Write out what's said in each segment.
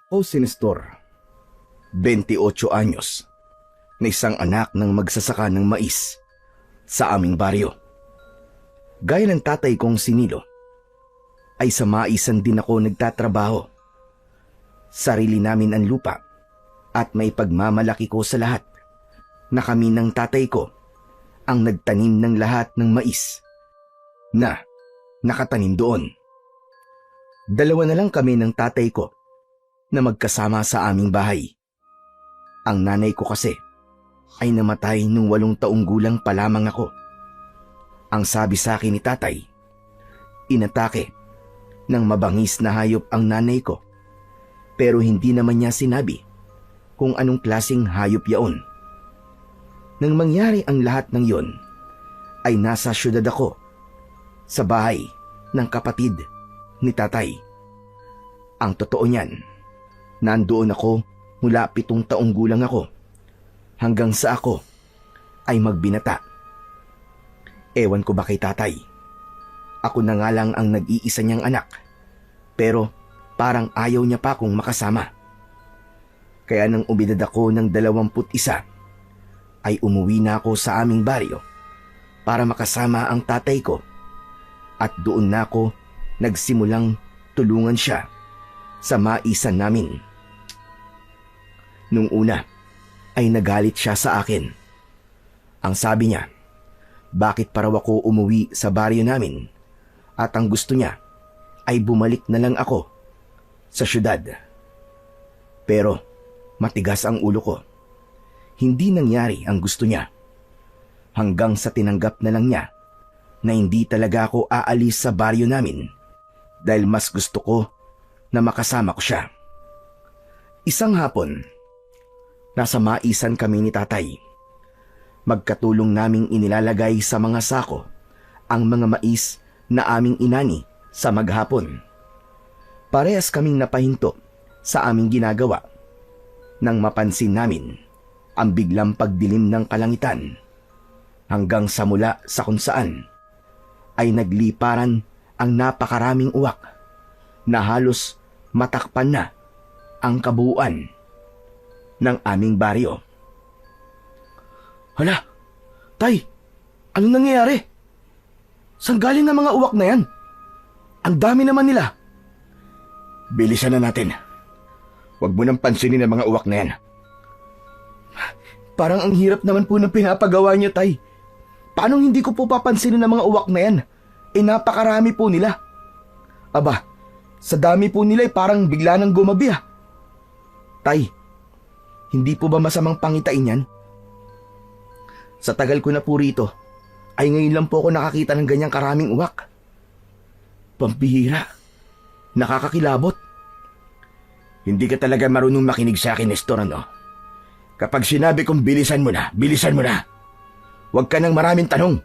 O si Nestor, 28 anyos, na isang anak ng magsasaka ng mais sa aming baryo. Gaya ng tatay kong si Nilo, ay sa maisan din ako nagtatrabaho. Sarili namin ang lupa at may pagmamalaki ko sa lahat na kami ng tatay ko ang nagtanim ng lahat ng mais na nakatanim doon. Dalawa na lang kami ng tatay ko na magkasama sa aming bahay. Ang nanay ko kasi ay namatay nung 8 taong gulang pa lamang ako. Ang sabi sa akin ni tatay, inatake ng mabangis na hayop ang nanay ko, pero hindi naman niya sinabi kung anong klaseng hayop yaon. Nang mangyari ang lahat ng yon, ay nasa syudad ako, sa bahay ng kapatid ni tatay. Ang totoo niyan, nandoon ako mula 7 taong gulang ako hanggang sa ako ay magbinata. Ewan ko ba kay tatay, ako na nga lang ang nag-iisa niyang anak, pero parang ayaw niya pa akong makasama. Kaya nang umidad ako ng 21, ay umuwi na ako sa aming baryo para makasama ang tatay ko, at doon na ako nagsimulang tulungan siya sa maisan namin. Nung una ay nagalit siya sa akin. Ang sabi niya, bakit pa raw ako umuwi sa baryo namin, at ang gusto niya ay bumalik na lang ako sa syudad. Pero matigas ang ulo ko. Hindi nangyari ang gusto niya, hanggang sa tinanggap na lang niya na hindi talaga ako aalis sa baryo namin dahil mas gusto ko na makasama ko siya. Isang hapon, nasa maisan kami ni tatay. Magkatulong naming inilalagay sa mga sako ang mga mais na aming inani sa maghapon. Parehas kaming napahinto sa aming ginagawa nang mapansin namin ang biglang pagdilim ng kalangitan, hanggang sa mula sa kung saan ay nagliparan ang napakaraming uwak na halos matakpan na ang kabuuan ng aming baryo. Hala, tay, anong nangyayari? Saan galing ang mga uwak na yan? Ang dami naman nila. Bilisan na natin. Huwag mo nang pansinin ang mga uwak na yan. Parang ang hirap naman po ng pinapagawa niyo, tay. Paano hindi ko po papansinin ang mga uwak na yan? Napakarami po nila. Aba, sa dami po nila parang bigla nang gumabi ah. Tay, hindi po ba masamang pangitain yan? Sa tagal ko na po rito, ay ngayon lang po ako nakakita ng ganyang karaming uwak. Pampihira. Nakakakilabot. Hindi ka talaga marunong makinig sa akin, Nestor, ano? Kapag sinabi kong bilisan mo na, bilisan mo na. Huwag ka nang maraming tanong.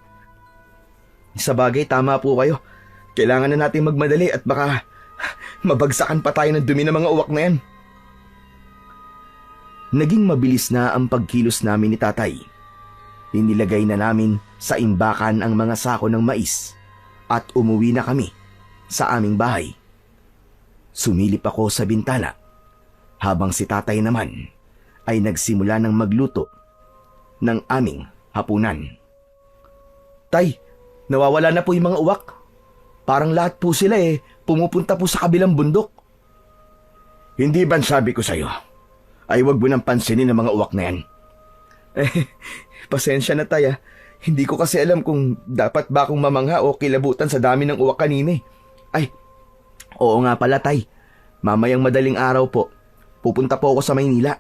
Sa bagay, tama po kayo. Kailangan na natin magmadali at baka mabagsakan pa tayo ng dumi ng mga uwak na yan. Naging mabilis na ang pagkilos namin ni tatay. Inilagay na namin sa imbakan ang mga sako ng mais at umuwi na kami sa aming bahay. Sumilip ako sa bintana habang si tatay naman ay nagsimula ng magluto ng aming hapunan. Tay, nawawala na po yung mga uwak. Parang lahat po sila pumupunta po sa kabilang bundok. Hindi ba sabi ko sa'yo, ay wag mo nang pansinin ang mga uwak na yan? Pasensya na tay. Hindi ko kasi alam kung dapat ba akong mamangha o kilabutan sa dami ng uwak kanina. Ay, oo nga pala tay. Mamayang madaling araw po, pupunta po ako sa Maynila.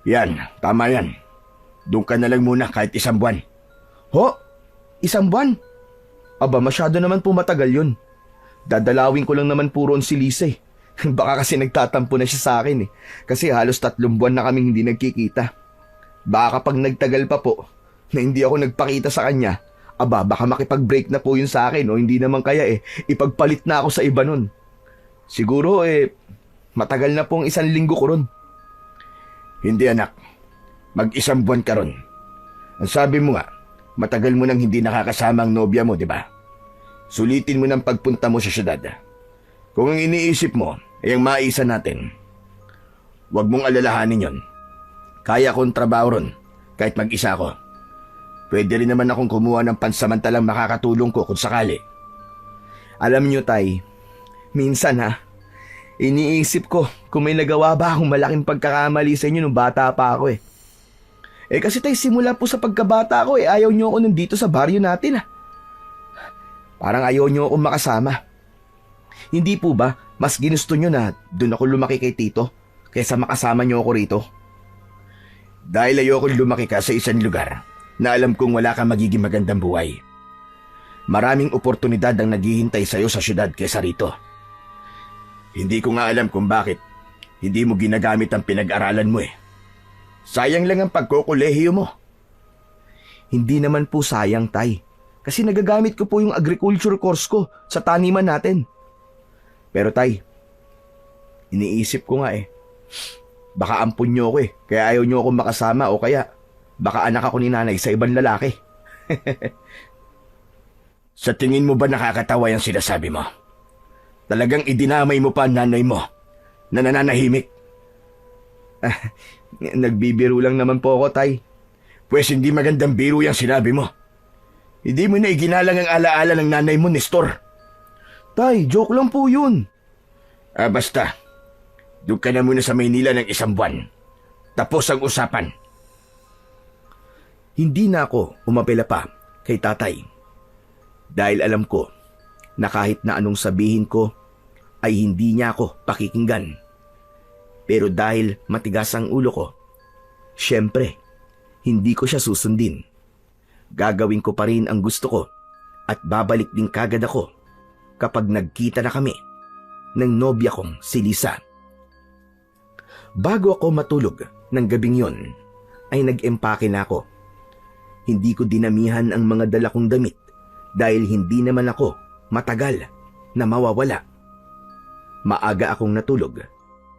Yan, tama yan. Doon ka na lang muna kahit 1 buwan. Ho? 1 buwan? Aba, masyado naman po matagal yun. Dadalawin ko lang naman po roon si Lisa eh. Baka kasi nagtatampo na siya sa akin eh. Kasi halos 3 buwan na kaming hindi nagkikita. Baka kapag nagtagal pa po, na hindi ako nagpakita sa kanya, aba, baka makipag-break na po yun sa akin o hindi naman kaya ipagpalit na ako sa iba nun. Siguro matagal na pong 1 linggo ko ron. Hindi anak, mag-1 buwan ka ron. Ang sabi mo nga, matagal mo nang hindi nakakasama ang nobya mo, di ba? Sulitin mo ng pagpunta mo sa syudad. Kung ang iniisip mo ay ang maisa natin, Huwag mong alalahanin yon. Kaya kong trabaho ron, kahit mag-isa ako. Pwede rin naman akong kumuha ng pansamantalang makakatulong ko kung sakali. Alam niyo, Tay, minsan iniisip ko kung may nagawa ba akong malaking pagkakamali sa inyo nung bata pa ako eh. Kasi Tay, simula po sa pagkabata ko ayaw niyo ako nandito sa baryo natin . Parang ayaw niyo ako makasama. Hindi po ba mas ginusto niyo na doon ako lumaki kay Tito kaysa makasama niyo ako rito? Dahil ayoko lumaki ka sa isang lugar na alam kong wala kang magiging magandang buhay. Maraming oportunidad ang naghihintay sa'yo sa syudad kaysa rito. Hindi ko nga alam kung bakit hindi mo ginagamit ang pinag-aralan mo . Sayang lang ang pagkokolehiyo mo. Hindi naman po sayang, Tay. Kasi nagagamit ko po yung agriculture course ko sa taniman natin. Pero Tay, iniisip ko nga baka ampun niyo ako kaya ayaw niyo ako makasama o kaya baka anak ako ni nanay sa ibang lalaki. Sa tingin mo ba nakakatawa yung sinasabi mo? Talagang idinamay mo pa ang nanay mo na nananahimik? Nagbibiro lang naman po ako, Tay. Pwes hindi magandang biro yung sinabi mo. Hindi mo na iginalang ang alaala ng nanay mo, Nestor. Tay, joke lang po yun. Basta. Doon ka na muna sa Maynila ng 1 buwan. Tapos ang usapan. Hindi na ako umapela pa kay Tatay. Dahil alam ko na kahit na anong sabihin ko ay hindi niya ako pakikinggan. Pero dahil matigas ang ulo ko, syempre, hindi ko siya susundin. Gagawin ko pa rin ang gusto ko at babalik din kagad ako kapag nagkita na kami ng nobya kong si Lisa. Bago ako matulog ng gabing yon, ay nag-empake na ako. Hindi ko dinamihan ang mga dala kong damit dahil hindi naman ako matagal na mawawala. Maaga akong natulog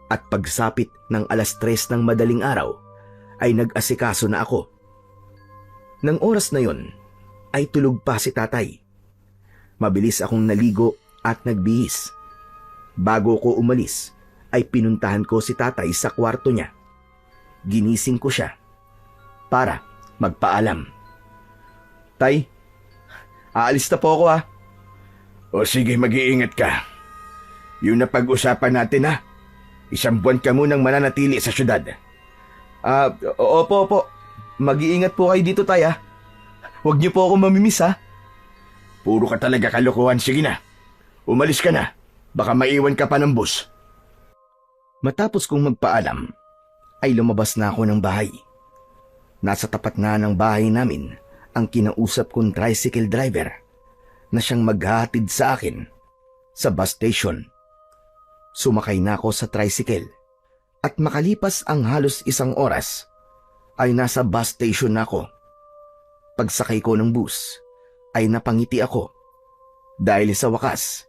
at pagsapit ng 3:00 ng madaling araw ay nag-asikaso na ako. Nang oras na yon ay tulog pa si Tatay. Mabilis akong naligo at nagbihis. Bago ko umalis ay pinuntahan ko si Tatay sa kwarto niya. Ginising ko siya para magpaalam. Tay, aalis na po ako . O sige, mag-iingat ka. Yung napag-usapan natin 1 buwan ka munang mananatili sa syudad. Opo. Mag-iingat po kayo dito, Tay . Huwag niyo po ako mamimiss . Puro ka talaga kalokohan. Sige na, umalis ka na. Baka maiwan ka pa ng bus. Matapos kong magpaalam, ay lumabas na ako ng bahay. Nasa tapat na ng bahay namin ang kinausap kong tricycle driver na siyang maghahatid sa akin sa bus station. Sumakay na ako sa tricycle at makalipas ang halos 1 oras ay nasa bus station na ako. Pagsakay ko ng bus ay napangiti ako dahil sa wakas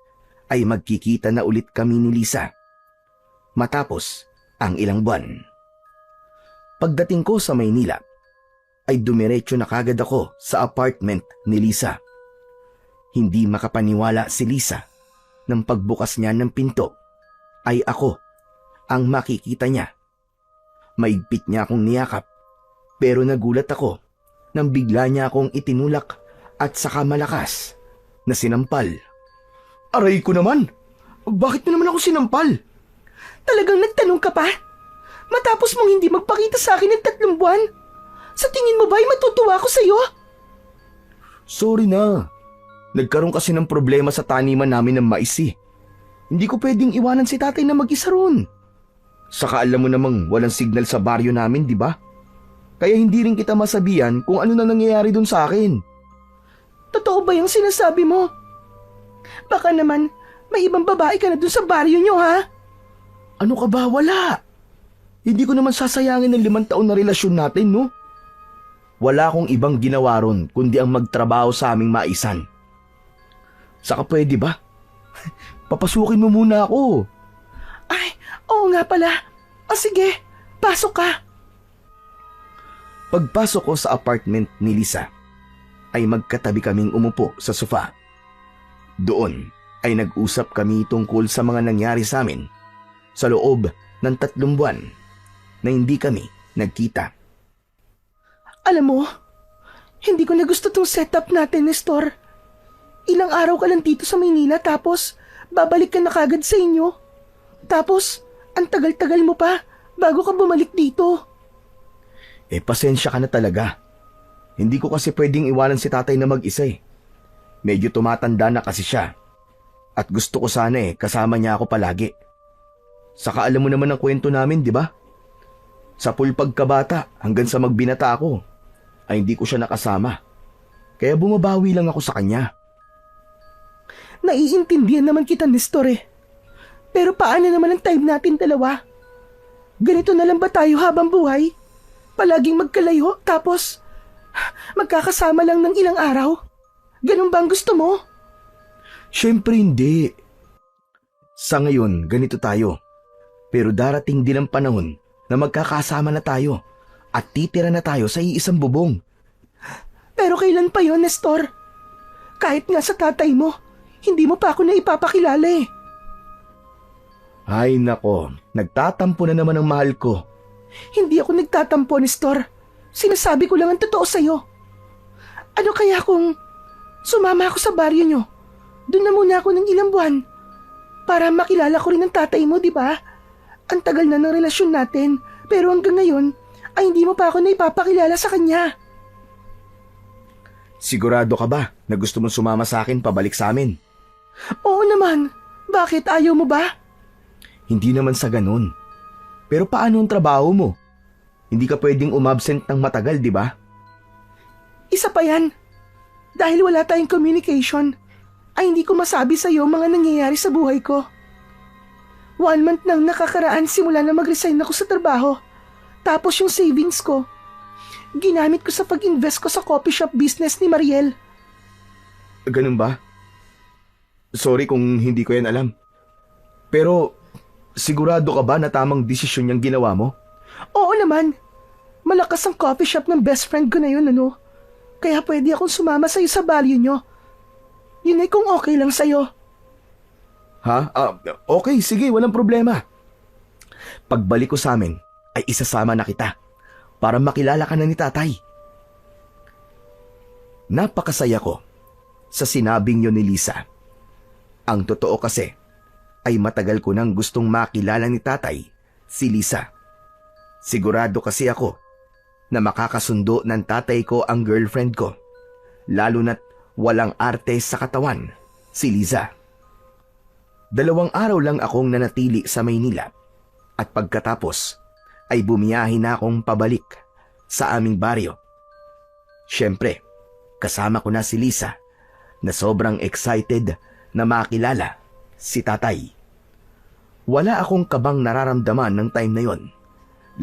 ay magkikita na ulit kami ni Lisa matapos ang ilang buwan. Pagdating ko sa Maynila ay dumiretso na kagad ako sa apartment ni Lisa. Hindi makapaniwala si Lisa nang pagbukas niya ng pinto ay ako ang makikita niya. Maigpit niya akong niyakap pero nagulat ako nang bigla niya akong itinulak at saka malakas na sinampal. Aray ko naman! Bakit mo naman ako sinampal? Talagang nagtanong ka pa? Matapos mong hindi magpakita sa akin ng 3 buwan? Sa tingin mo ba ay matutuwa ako sa'yo? Sorry na. Nagkaroon kasi ng problema sa taniman namin ng mais . Hindi ko pwedeng iwanan si Tatay na mag-isa ron. Saka alam mo namang walang signal sa baryo namin, di ba? Kaya hindi rin kita masabihan kung ano na nangyayari dun sa akin. Totoo ba yung sinasabi mo? Baka naman may ibang babae ka na dun sa baryo nyo, ha? Ano ka ba? Wala. Hindi ko naman sasayangin ng 5 taon na relasyon natin, no? Wala akong ibang ginawa ron kundi ang magtrabaho sa aming maisan. Saka pwede ba? Papasukin mo muna ako. Ay, oo nga pala. O sige, pasok ka. Pagpasok ko sa apartment ni Lisa, ay magkatabi kaming umupo sa sofa. Doon ay nag-usap kami tungkol sa mga nangyari sa amin sa loob ng 3 buwan na hindi kami nagkita. Alam mo, hindi ko na gusto tong setup natin, Nestor. Ilang araw ka lang dito sa Maynila tapos babalik ka na kagad sa inyo. Tapos, ang tagal-tagal mo pa bago ka bumalik dito. Pasensya ka na talaga. Hindi ko kasi pwedeng iwanan si tatay na mag-isa eh. Medyo tumatanda na kasi siya. At gusto ko sana kasama niya ako palagi. Saka alam mo naman ang kwento namin, di ba? Sa pool pagkabata hanggang sa magbinata ako, ay hindi ko siya nakasama. Kaya bumabawi lang ako sa kanya. Naiintindihan naman kita, Nestor eh. Pero paano naman ang time natin dalawa? Ganito na lang ba tayo habang buhay? Palaging magkalayo tapos magkakasama lang ng ilang araw? Ganun ba ang gusto mo? Siyempre hindi. Sa ngayon, ganito tayo. Pero darating din ang panahon na magkakasama na tayo at titira na tayo sa iisang bubong. Pero kailan pa yon, Nestor? Kahit nga sa tatay mo, hindi mo pa ako na ipapakilala eh. Ay nako, nagtatampo na naman ang mahal ko. Hindi ako nagtatampo, Nestor. Sinasabi ko lang ang totoo sa'yo. Ano kaya kung sumama ako sa baryo nyo? Doon na muna ako ng ilang buwan. Para makilala ko rin ang tatay mo, di ba? Ang tagal na ng relasyon natin, pero hanggang ngayon ay hindi mo pa ako na ipapakilala sa kanya. Sigurado ka ba na gusto mong sumama sa akin pabalik sa amin? Oo naman. Bakit ayaw mo ba? Hindi naman sa ganun. Pero paano ang trabaho mo? Hindi ka pwedeng umabsent ng matagal, di ba? Isa pa yan. Dahil wala tayong communication, ay hindi ko masabi sa'yo mga nangyayari sa buhay ko. 1 month nang nakakaraan simula na mag-resign ako sa trabaho. Tapos yung savings ko, ginamit ko sa pag-invest ko sa coffee shop business ni Mariel. Ganun ba? Sorry kung hindi ko yan alam. Pero sigurado ka ba na tamang desisyon yung ginawa mo? Oo naman. Malakas ang coffee shop ng best friend ko na yun, ano? Kaya pwede akong sumama sa'yo sa value nyo. Yun ay kung okay lang sa'yo. Ha? Okay, sige, walang problema. Pagbalik ko sa amin, ay isasama na kita para makilala ka na ni tatay. Napakasaya ko sa sinabing yun ni Lisa. Ang totoo kasi ay matagal ko nang gustong makilala ni tatay si Lisa. Sigurado kasi ako na makakasundo ng tatay ko ang girlfriend ko, lalo na't walang arte sa katawan si Liza. 2 araw lang akong nanatili sa Maynila at pagkatapos ay bumiyahe na akong pabalik sa aming baryo. Siyempre, kasama ko na si Lisa na sobrang excited na makilala si tatay. Wala akong kabang nararamdaman ng time na yon,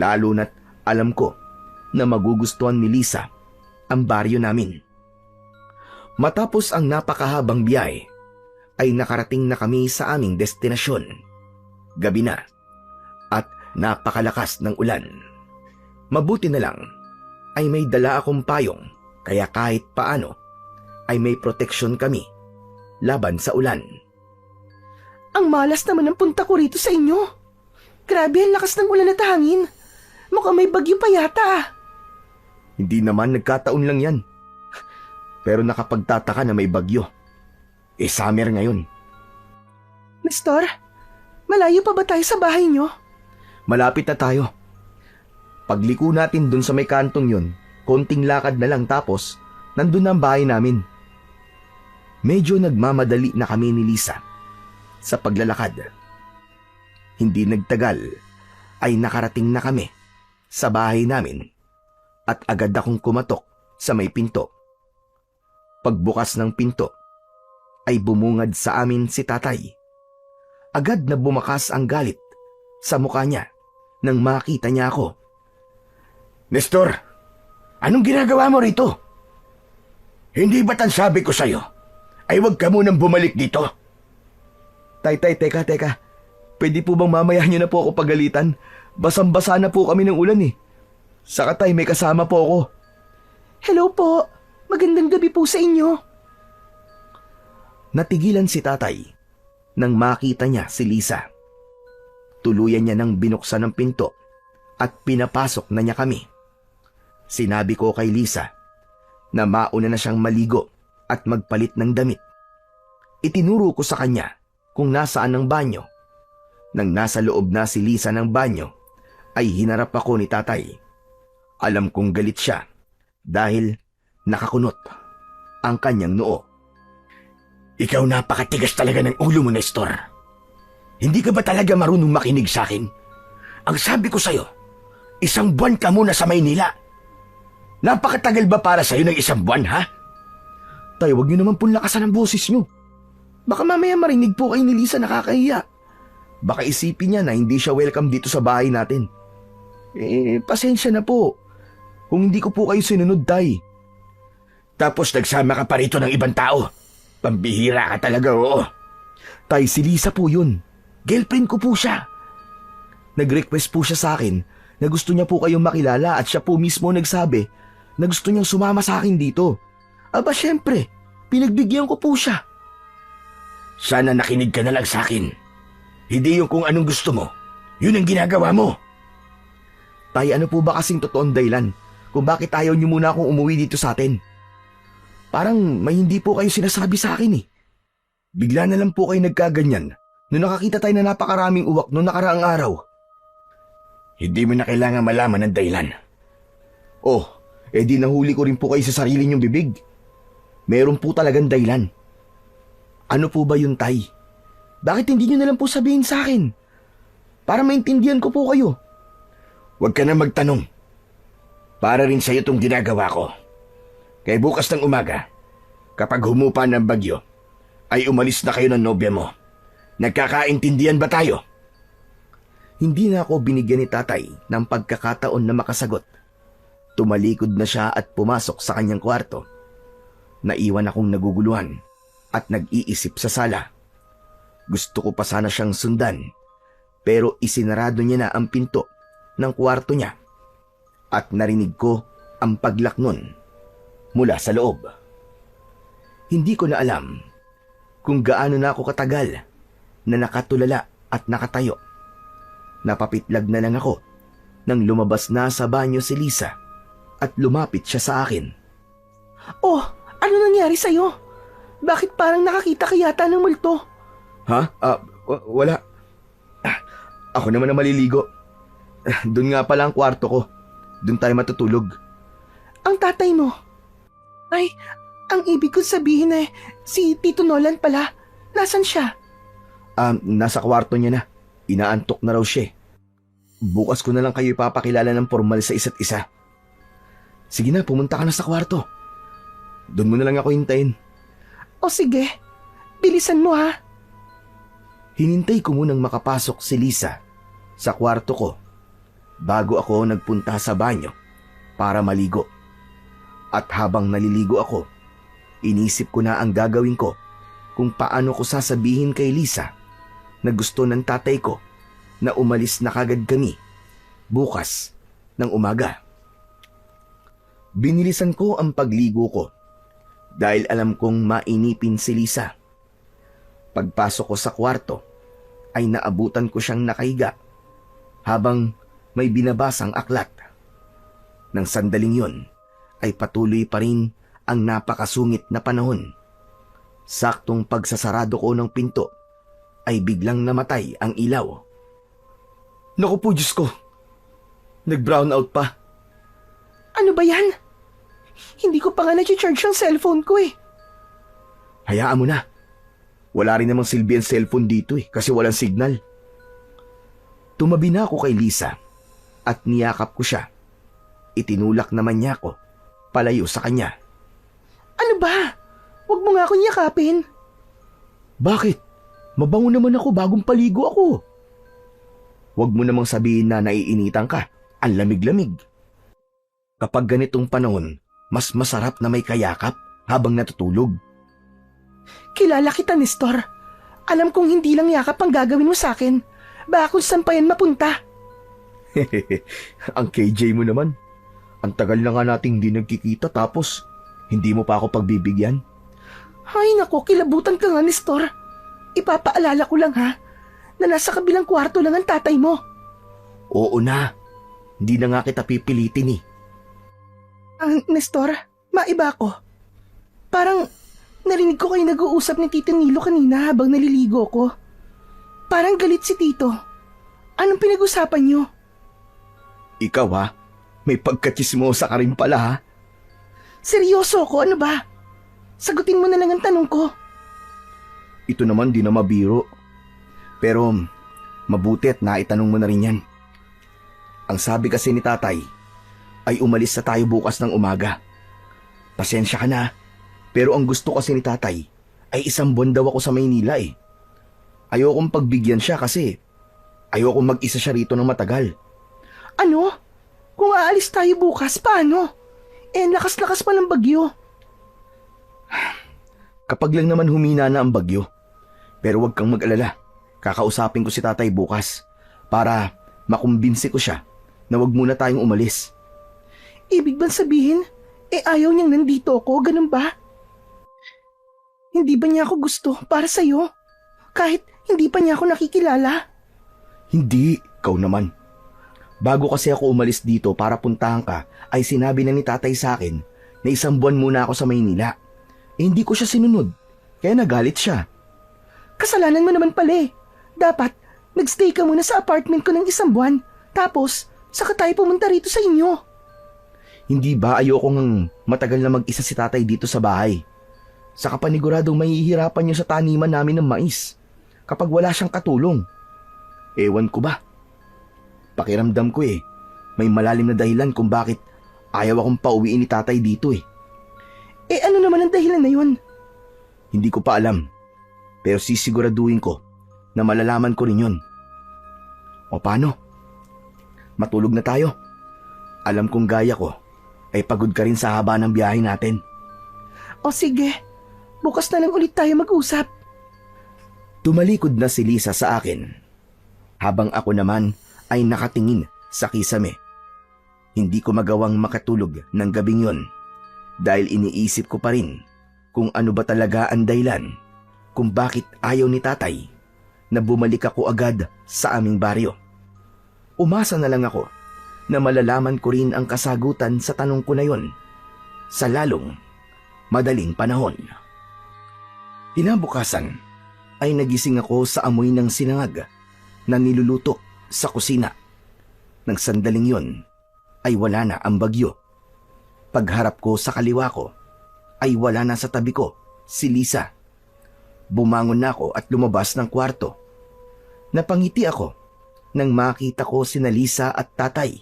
lalo na't alam ko na magugustuhan ni Lisa ang baryo namin. Matapos ang napakahabang biyahe, ay nakarating na kami sa aming destinasyon. Gabi na at napakalakas ng ulan. Mabuti na lang ay may dala akong payong, kaya kahit paano ay may proteksyon kami laban sa ulan. Ang malas naman ang punta ko rito sa inyo. Grabe ang lakas ng ulan at hangin. Mukhang may bagyo pa yata. Hindi naman, nagkataon lang yan. Pero nakapagtataka na may bagyo. Summer ngayon. Nestor, malayo pa ba tayo sa bahay nyo? Malapit na tayo. Pagliko natin dun sa may kantong yun, konting lakad na lang tapos nandun na ang bahay namin. Medyo nagmamadali na kami ni Lisa sa paglalakad. Hindi nagtagal ay nakarating na kami sa bahay namin at agad akong kumatok sa may pinto. Pagbukas ng pinto ay bumungad sa amin si tatay. Agad na bumakas ang galit sa mukha niya nang makita niya ako. Nestor, anong ginagawa mo rito? Hindi ba't ang sabi ko sa'yo ay huwag ka munang bumalik dito? Tay, teka. Pwede po bang mamaya niyo na po ako pagalitan? Basang-basa na po kami ng ulan eh. Saka tay, may kasama po ako. Hello po. Magandang gabi po sa inyo. Natigilan si tatay nang makita niya si Lisa. Tuluyan niya nang binuksan ang pinto at pinapasok na niya kami. Sinabi ko kay Lisa na mauna na siyang maligo at magpalit ng damit. Itinuro ko sa kanya kung nasaan ang banyo. Nang nasa loob na si Lisa ng banyo, ay hinarap ako ni tatay. Alam kong galit siya dahil nakakunot ang kanyang noo. Ikaw napakatigas talaga ng ulo mo, Nestor. Hindi ka ba talaga marunong makinig sa akin? Ang sabi ko sa'yo, 1 buwan ka muna sa Maynila. Napakatagal ba para sa'yo ng 1 buwan, ha? Tay, huwag niyo naman pong lakasan ang boses niyo. Baka mamaya marinig po kayo ni Lisa, nakakahiya. Baka isipin niya na hindi siya welcome dito sa bahay natin. Pasensya na po. Kung hindi ko po kayo sinunod, Tay. Tapos nagsama ka pa rito ng ibang tao. Pambihira ka talaga, oo. Tay, si Lisa po yun. Girlfriend ko po siya. Nag-request po siya sa akin na gusto niya po kayong makilala at siya po mismo nagsabi na gusto niyang sumama sa akin dito. Aba syempre, pinagbigyan ko po siya. Sana nakinig ka na lang sa akin. Hindi yung kung anong gusto mo, yun ang ginagawa mo. Tay, ano po ba kasing totoong dahilan kung bakit ayaw niyo muna akong umuwi dito sa atin? Parang may hindi po kayo sinasabi sa akin eh. Bigla na lang po kayo nagkaganyan nung nakakita tayo na napakaraming uwak noong nakaraang araw. Hindi mo na kailangan malaman ng dahilan. Oh, di nahuli ko rin po kayo sa sarili niyong bibig. Meron po talagang dahilan. Ano po ba yun, Tay? Bakit hindi niyo na lang po sabihin sa akin? Para maintindihan ko po kayo. Huwag ka na magtanong. Para rin sa'yo itong ginagawa ko. Kaya bukas ng umaga, kapag humupa ng bagyo, ay umalis na kayo ng nobya mo. Nagkakaintindihan ba tayo? Hindi na ako binigyan ni tatay ng pagkakataon na makasagot. Tumalikod na siya at pumasok sa kanyang kwarto. Naiwan akong naguguluhan at nag-iisip sa sala. Gusto ko pa sana siyang sundan, pero isinarado niya na ang pinto ng kwarto niya at narinig ko ang paglaknon mula sa loob. Hindi ko na alam kung gaano na ako katagal na nakatulala at nakatayo. Napapitlag na lang ako nang lumabas na sa banyo si Lisa at lumapit siya sa akin. Oh, ano nangyari sa'yo? Bakit parang nakakita ka yata ng multo? Ha? Wala. Ako naman ang maliligo. Doon nga pala ang kwarto ko. Doon tayo matutulog. Ang tatay mo? Ay, ang ibig kong sabihin si Tito Nolan pala. Nasaan siya? Nasa kwarto niya na. Inaantok na raw siya. Bukas ko na lang kayo ipapakilala ng formal sa isa't isa. Sige na, pumunta ka na sa kwarto. Doon mo na lang ako hintayin. O sige, bilisan mo ha. Hinintay ko munang makapasok si Lisa sa kwarto ko bago ako nagpunta sa banyo para maligo. At habang naliligo ako, inisip ko na ang gagawin ko kung paano ko sasabihin kay Lisa na gusto ng tatay ko na umalis na kagad kami bukas ng umaga. Binilisan ko ang pagligo ko dahil alam kong mainipin si Lisa. Pagpasok ko sa kwarto ay naabutan ko siyang nakahiga habang may binabasang aklat. Nang sandaling yon ay patuloy pa rin ang napakasungit na panahon. Saktong pagsasarado ko ng pinto ay biglang namatay ang ilaw. Naku po, Diyos ko! Nag-brown out pa. Ano ba yan? Hindi ko pa nga na-charge ang cellphone ko eh. Hayaan mo na. Wala rin namang silbi ang cellphone dito kasi walang signal. Tumabi na ako kay Lisa at niyakap ko siya. Itinulak naman niya ako palayo sa kanya. Ano ba? Huwag mo nga akong yakapin. Bakit? Mabango naman ako bagong paligo ako. Huwag mo namang sabihin na naiinitan ka. Ang lamig-lamig. Kapag ganitong panahon, mas masarap na may kayakap habang natutulog. Kilala kita, Nestor. Alam kong hindi lang yakap ang gagawin mo sa akin. Baka kung saan pa yan mapunta. Ang KJ mo naman. Ang tagal na nga nating hindi nagkikita tapos hindi mo pa ako pagbibigyan. Ay nako, kilabutan ka nga, Nestor. Ipapaalala ko lang ha, na nasa kabilang kwarto lang ang tatay mo. Oo na. Hindi na nga kita pipilitin eh. Nestor, maiba ako. Parang narinig ko kayo nag-uusap ni Tito Nilo kanina habang naliligo ko. Parang galit si Tito. Anong pinag-usapan niyo? Ikaw ha? May pagkatsismosa ka rin pala ha? Seryoso ko, ano ba? Sagutin mo na lang ang tanong ko. Ito naman di na mabiro. Pero mabuti at naitanong mo na rin yan. Ang sabi kasi ni tatay ay umalis na tayo bukas ng umaga. Pasensya ka na, pero ang gusto kasi ni tatay ay 1 buwan daw ako sa Maynila eh. Ayokong pagbigyan siya kasi ayokong mag-isa siya rito ng matagal. Ano? Kung aalis tayo bukas, paano? Lakas-lakas pa ng bagyo. Kapag lang naman humina na ang bagyo. Pero huwag kang mag-alala. Kakausapin ko si tatay bukas para makumbinsi ko siya na huwag muna tayong umalis. Ibig bang sabihin, ayaw niyang nandito ako, ganun ba? Hindi ba niya ako gusto para sa'yo? Kahit hindi pa niya ako nakikilala? Hindi, ikaw naman. Bago kasi ako umalis dito para puntahan ka, ay sinabi na ni tatay sa akin na 1 buwan muna ako sa Maynila. Hindi ko siya sinunod, kaya nagalit siya. Kasalanan mo naman pala eh. Dapat, nagstay ka muna sa apartment ko ng 1 buwan. Tapos, saka tayo pumunta rito sa inyo. Hindi ba ayokong matagal na mag-isa si tatay dito sa bahay? Saka paniguradong mahihirapan niyo sa taniman namin ng mais kapag wala siyang katulong. Ewan ko ba? Pakiramdam ko may malalim na dahilan kung bakit ayaw akong pauwiin ni tatay dito eh. Ano naman ang dahilan na yun? Hindi ko pa alam, pero sisiguraduhin ko na malalaman ko rin yun. O paano? Matulog na tayo. Alam kong gaya ko ay pagod ka rin sa haba ng biyahe natin. O sige, bukas na lang ulit tayo mag-usap. Tumalikod na si Lisa sa akin, habang ako naman ay nakatingin sa kisame. Hindi ko magawang makatulog ng gabing yon dahil iniisip ko pa rin kung ano ba talaga ang dahilan kung bakit ayaw ni tatay na bumalik ako agad sa aming baryo. Umasa na lang ako na malalaman ko rin ang kasagutan sa tanong ko na yon sa lalong madaling panahon. Kinabukasan ay nagising ako sa amoy ng sinangag na niluluto sa kusina. Nang sandaling yon ay wala na ang bagyo. Pagharap ko sa kaliwa ko ay wala na sa tabi ko si Lisa. Bumangon na ako at lumabas ng kwarto. Napangiti ako nang makita ko sina Lisa at tatay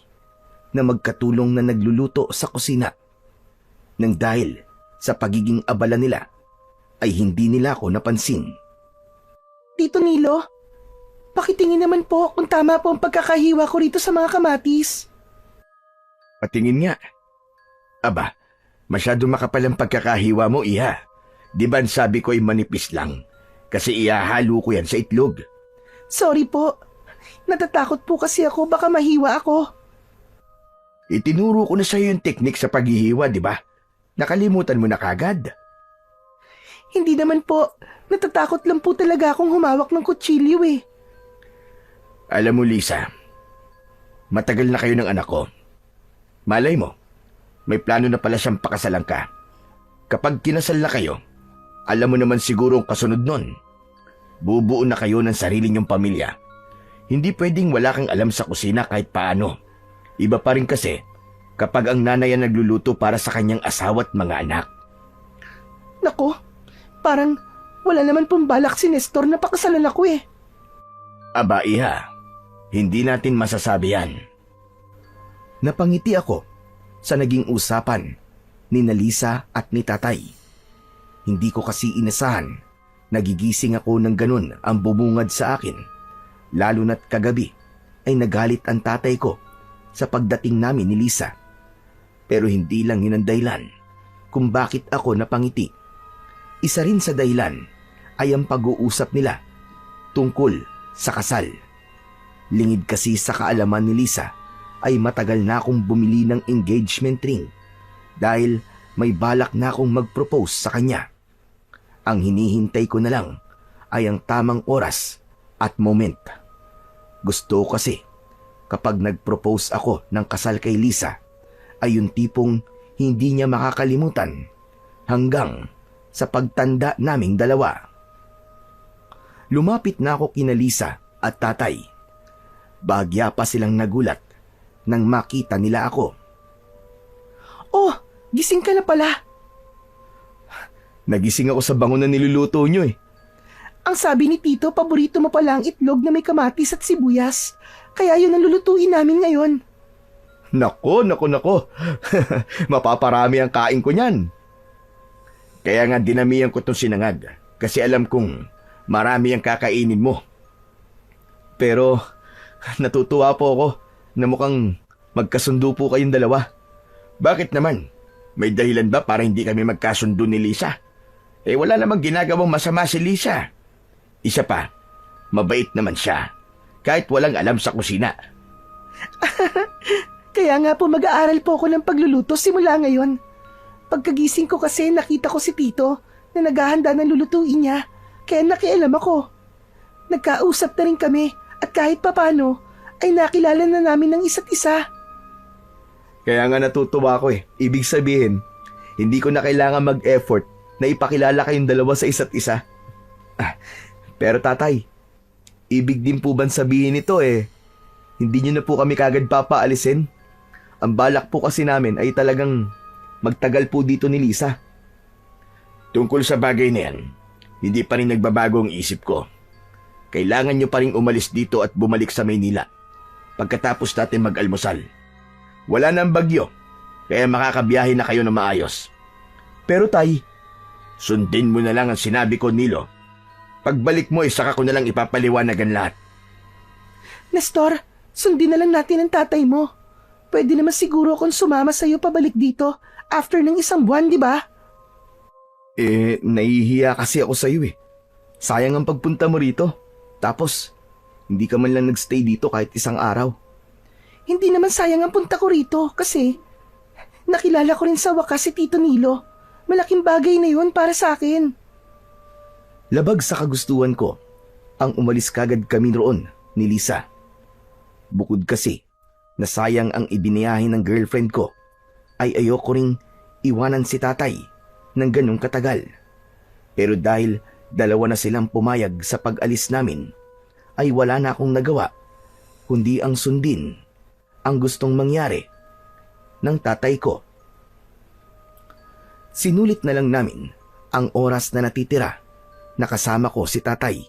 na magkatulong na nagluluto sa kusina. Nang dahil sa pagiging abala nila ay hindi nila ako napansin. Tito Nilo, pakitingin naman po kung tama po ang pagkakahiwa ko rito sa mga kamatis. Patingin nga. Aba, masyado makapal ang pagkakahiwa mo, iha. Di ba sabi ko ay manipis lang? Kasi ihahalo ko yan sa itlog. Sorry po. Natatakot po kasi ako baka mahiwa ako. Itinuro ko na sa'yo yung teknik sa paghihiwa, di ba? Nakalimutan mo na kagad. Hindi naman po. Natatakot lang po talaga akong humawak ng kutsilyo eh. Alam mo, Lisa, matagal na kayo ng anak ko. Malay mo, may plano na pala siyang pakasalan ka. Kapag kinasal na kayo, alam mo naman siguro ang kasunod nun. Bubuo na kayo ng sarili niyong pamilya. Hindi pwedeng wala kang alam sa kusina kahit paano. Iba pa rin kasi kapag ang nanay ang nagluluto para sa kanyang asawa at mga anak. Nako, parang wala naman pong balak si Nestor na pakasalan ako eh. Aba, iha, hindi natin masasabi yan. Napangiti ako sa naging usapan ni Lisa at ni tatay. Hindi ko kasi inasahan. Nagigising ako ng ganun ang bumungad sa akin. Lalo na't kagabi ay nagalit ang tatay ko sa pagdating namin ni Lisa. Pero hindi lang yun ang dahilan kung bakit ako napangiti. Isa rin sa dahilan ay ang pag-uusap nila tungkol sa kasal. Lingid kasi sa kaalaman ni Lisa ay matagal na akong bumili ng engagement ring dahil may balak na akong mag-propose sa kanya. Ang hinihintay ko na lang ay ang tamang oras at moment. Gusto ko kasi Kapag nag-propose ako ng kasal kay Lisa, ay yung tipong hindi niya makakalimutan hanggang sa pagtanda naming dalawa. Lumapit na ako kina Lisa at tatay. Bahagya pa silang nagulat nang makita nila ako. Oh, gising ka na pala. Nagising ako sa bango na niluluto nyo eh. Ang sabi ni Tito, paborito mo pala ang itlog na may kamatis at sibuyas. Kaya yun ang lulutuin namin ngayon. Nako. Mapaparami ang kain ko niyan. Kaya nga dinamihan ko tong sinangag kasi alam kong marami ang kakainin mo. Pero natutuwa po ako na mukhang magkasundo po kayong dalawa. Bakit naman? May dahilan ba para hindi kami magkasundo ni Lisa? Wala namang ginagawang masama si Lisa. Isa pa, mabait naman siya. Kahit walang alam sa kusina. Kaya nga po mag-aaral po ako ng pagluluto simula ngayon. Pagkagising ko kasi nakita ko si Tito na naghahanda ng lulutuin niya. Kaya nakialam ako. Nagkausap na rin kami at kahit papano ay nakilala na namin ng isa't isa. Kaya nga natutuwa ako eh. Ibig sabihin, hindi ko na kailangan mag-effort na ipakilala kayong dalawa sa isa't isa. Pero tatay, ibig din po bang sabihin nito hindi nyo na po kami kagad papaalisin? Ang balak po kasi namin ay talagang magtagal po dito ni Lisa. Tungkol sa bagay na yan, hindi pa rin nagbabago ang isip ko. Kailangan nyo pa rin umalis dito at bumalik sa Maynila pagkatapos natin mag-almusal. Wala nang bagyo, kaya makakabiyahe na kayo na maayos. Pero tay, sundin mo na lang ang sinabi ko, Nilo. Pagbalik mo, saka ko na lang ipapaliwanagan lahat. Nestor, sundin na lang natin ang tatay mo. Pwede naman siguro akong sumama sa'yo pabalik dito after ng 1 buwan, di ba? Nahihiya kasi ako sa'yo eh. Sayang ang pagpunta mo rito. Tapos, hindi ka man lang nagstay dito kahit 1 araw. Hindi naman sayang ang punta ko rito kasi nakilala ko rin sa wakas si Tito Nilo. Malaking bagay na yun para sa akin. Labag sa kagustuhan ko ang umalis kagad kami roon ni Lisa. Bukod kasi na sayang ang ibiniyahin ng girlfriend ko, ay ayoko ring iwanan si tatay ng ganong katagal. Pero dahil 2 na silang pumayag sa pag-alis namin, ay wala na akong nagawa kundi ang sundin ang gustong mangyari ng tatay ko. Sinulit na lang namin ang oras na natitira na kasama ko si tatay.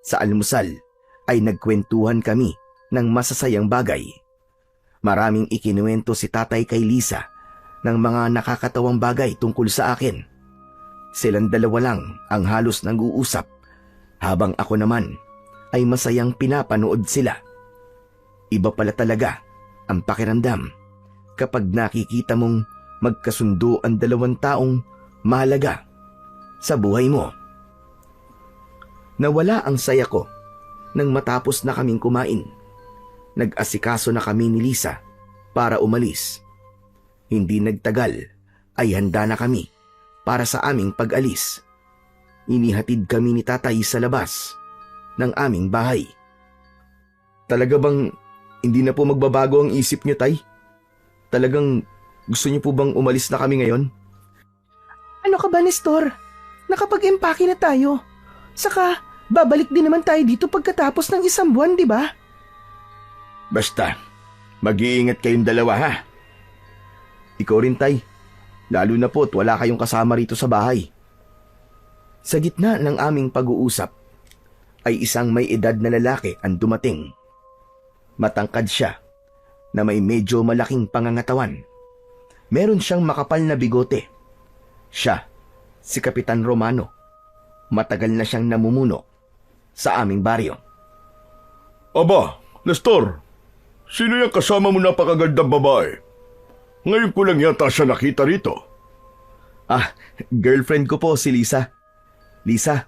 Sa almusal ay nagkwentuhan kami ng masasayang bagay. Maraming ikinuwento si tatay kay Lisa ng mga nakakatawang bagay tungkol sa akin. Silang 2 lang ang halos nag-uusap, habang ako naman ay masayang pinapanood sila. Iba pala talaga ang pakiramdam kapag nakikita mong magkasundo ang 2 taong mahalaga sa buhay mo. Nawala ang saya ko nang matapos na kaming kumain. Nag-asikaso na kami ni Lisa para umalis. Hindi nagtagal ay handa na kami para sa aming pag-alis. Inihatid kami ni tatay sa labas ng aming bahay. Talaga bang hindi na po magbabago ang isip niyo, tay? Talagang gusto niyo po bang umalis na kami ngayon? Ano ka ba, Nestor? Nakapag-empake na tayo. Saka, babalik din naman tayo dito pagkatapos ng 1 buwan, di ba? Basta, mag-iingat kayong 2 ha. Ikaw rin, tay. Lalo na po't wala kayong kasama rito sa bahay. Sa gitna ng aming pag-uusap, ay isang may edad na lalaki ang dumating. Matangkad siya na may medyo malaking pangangatawan. Meron siyang makapal na bigote. Siya, si Kapitan Romano. Matagal na siyang namumuno sa aming baryo. Aba, Nestor, sino yung kasama mo napakagandang babae? Ngayon ko lang yata siya nakita rito. Girlfriend ko po si Lisa. Lisa,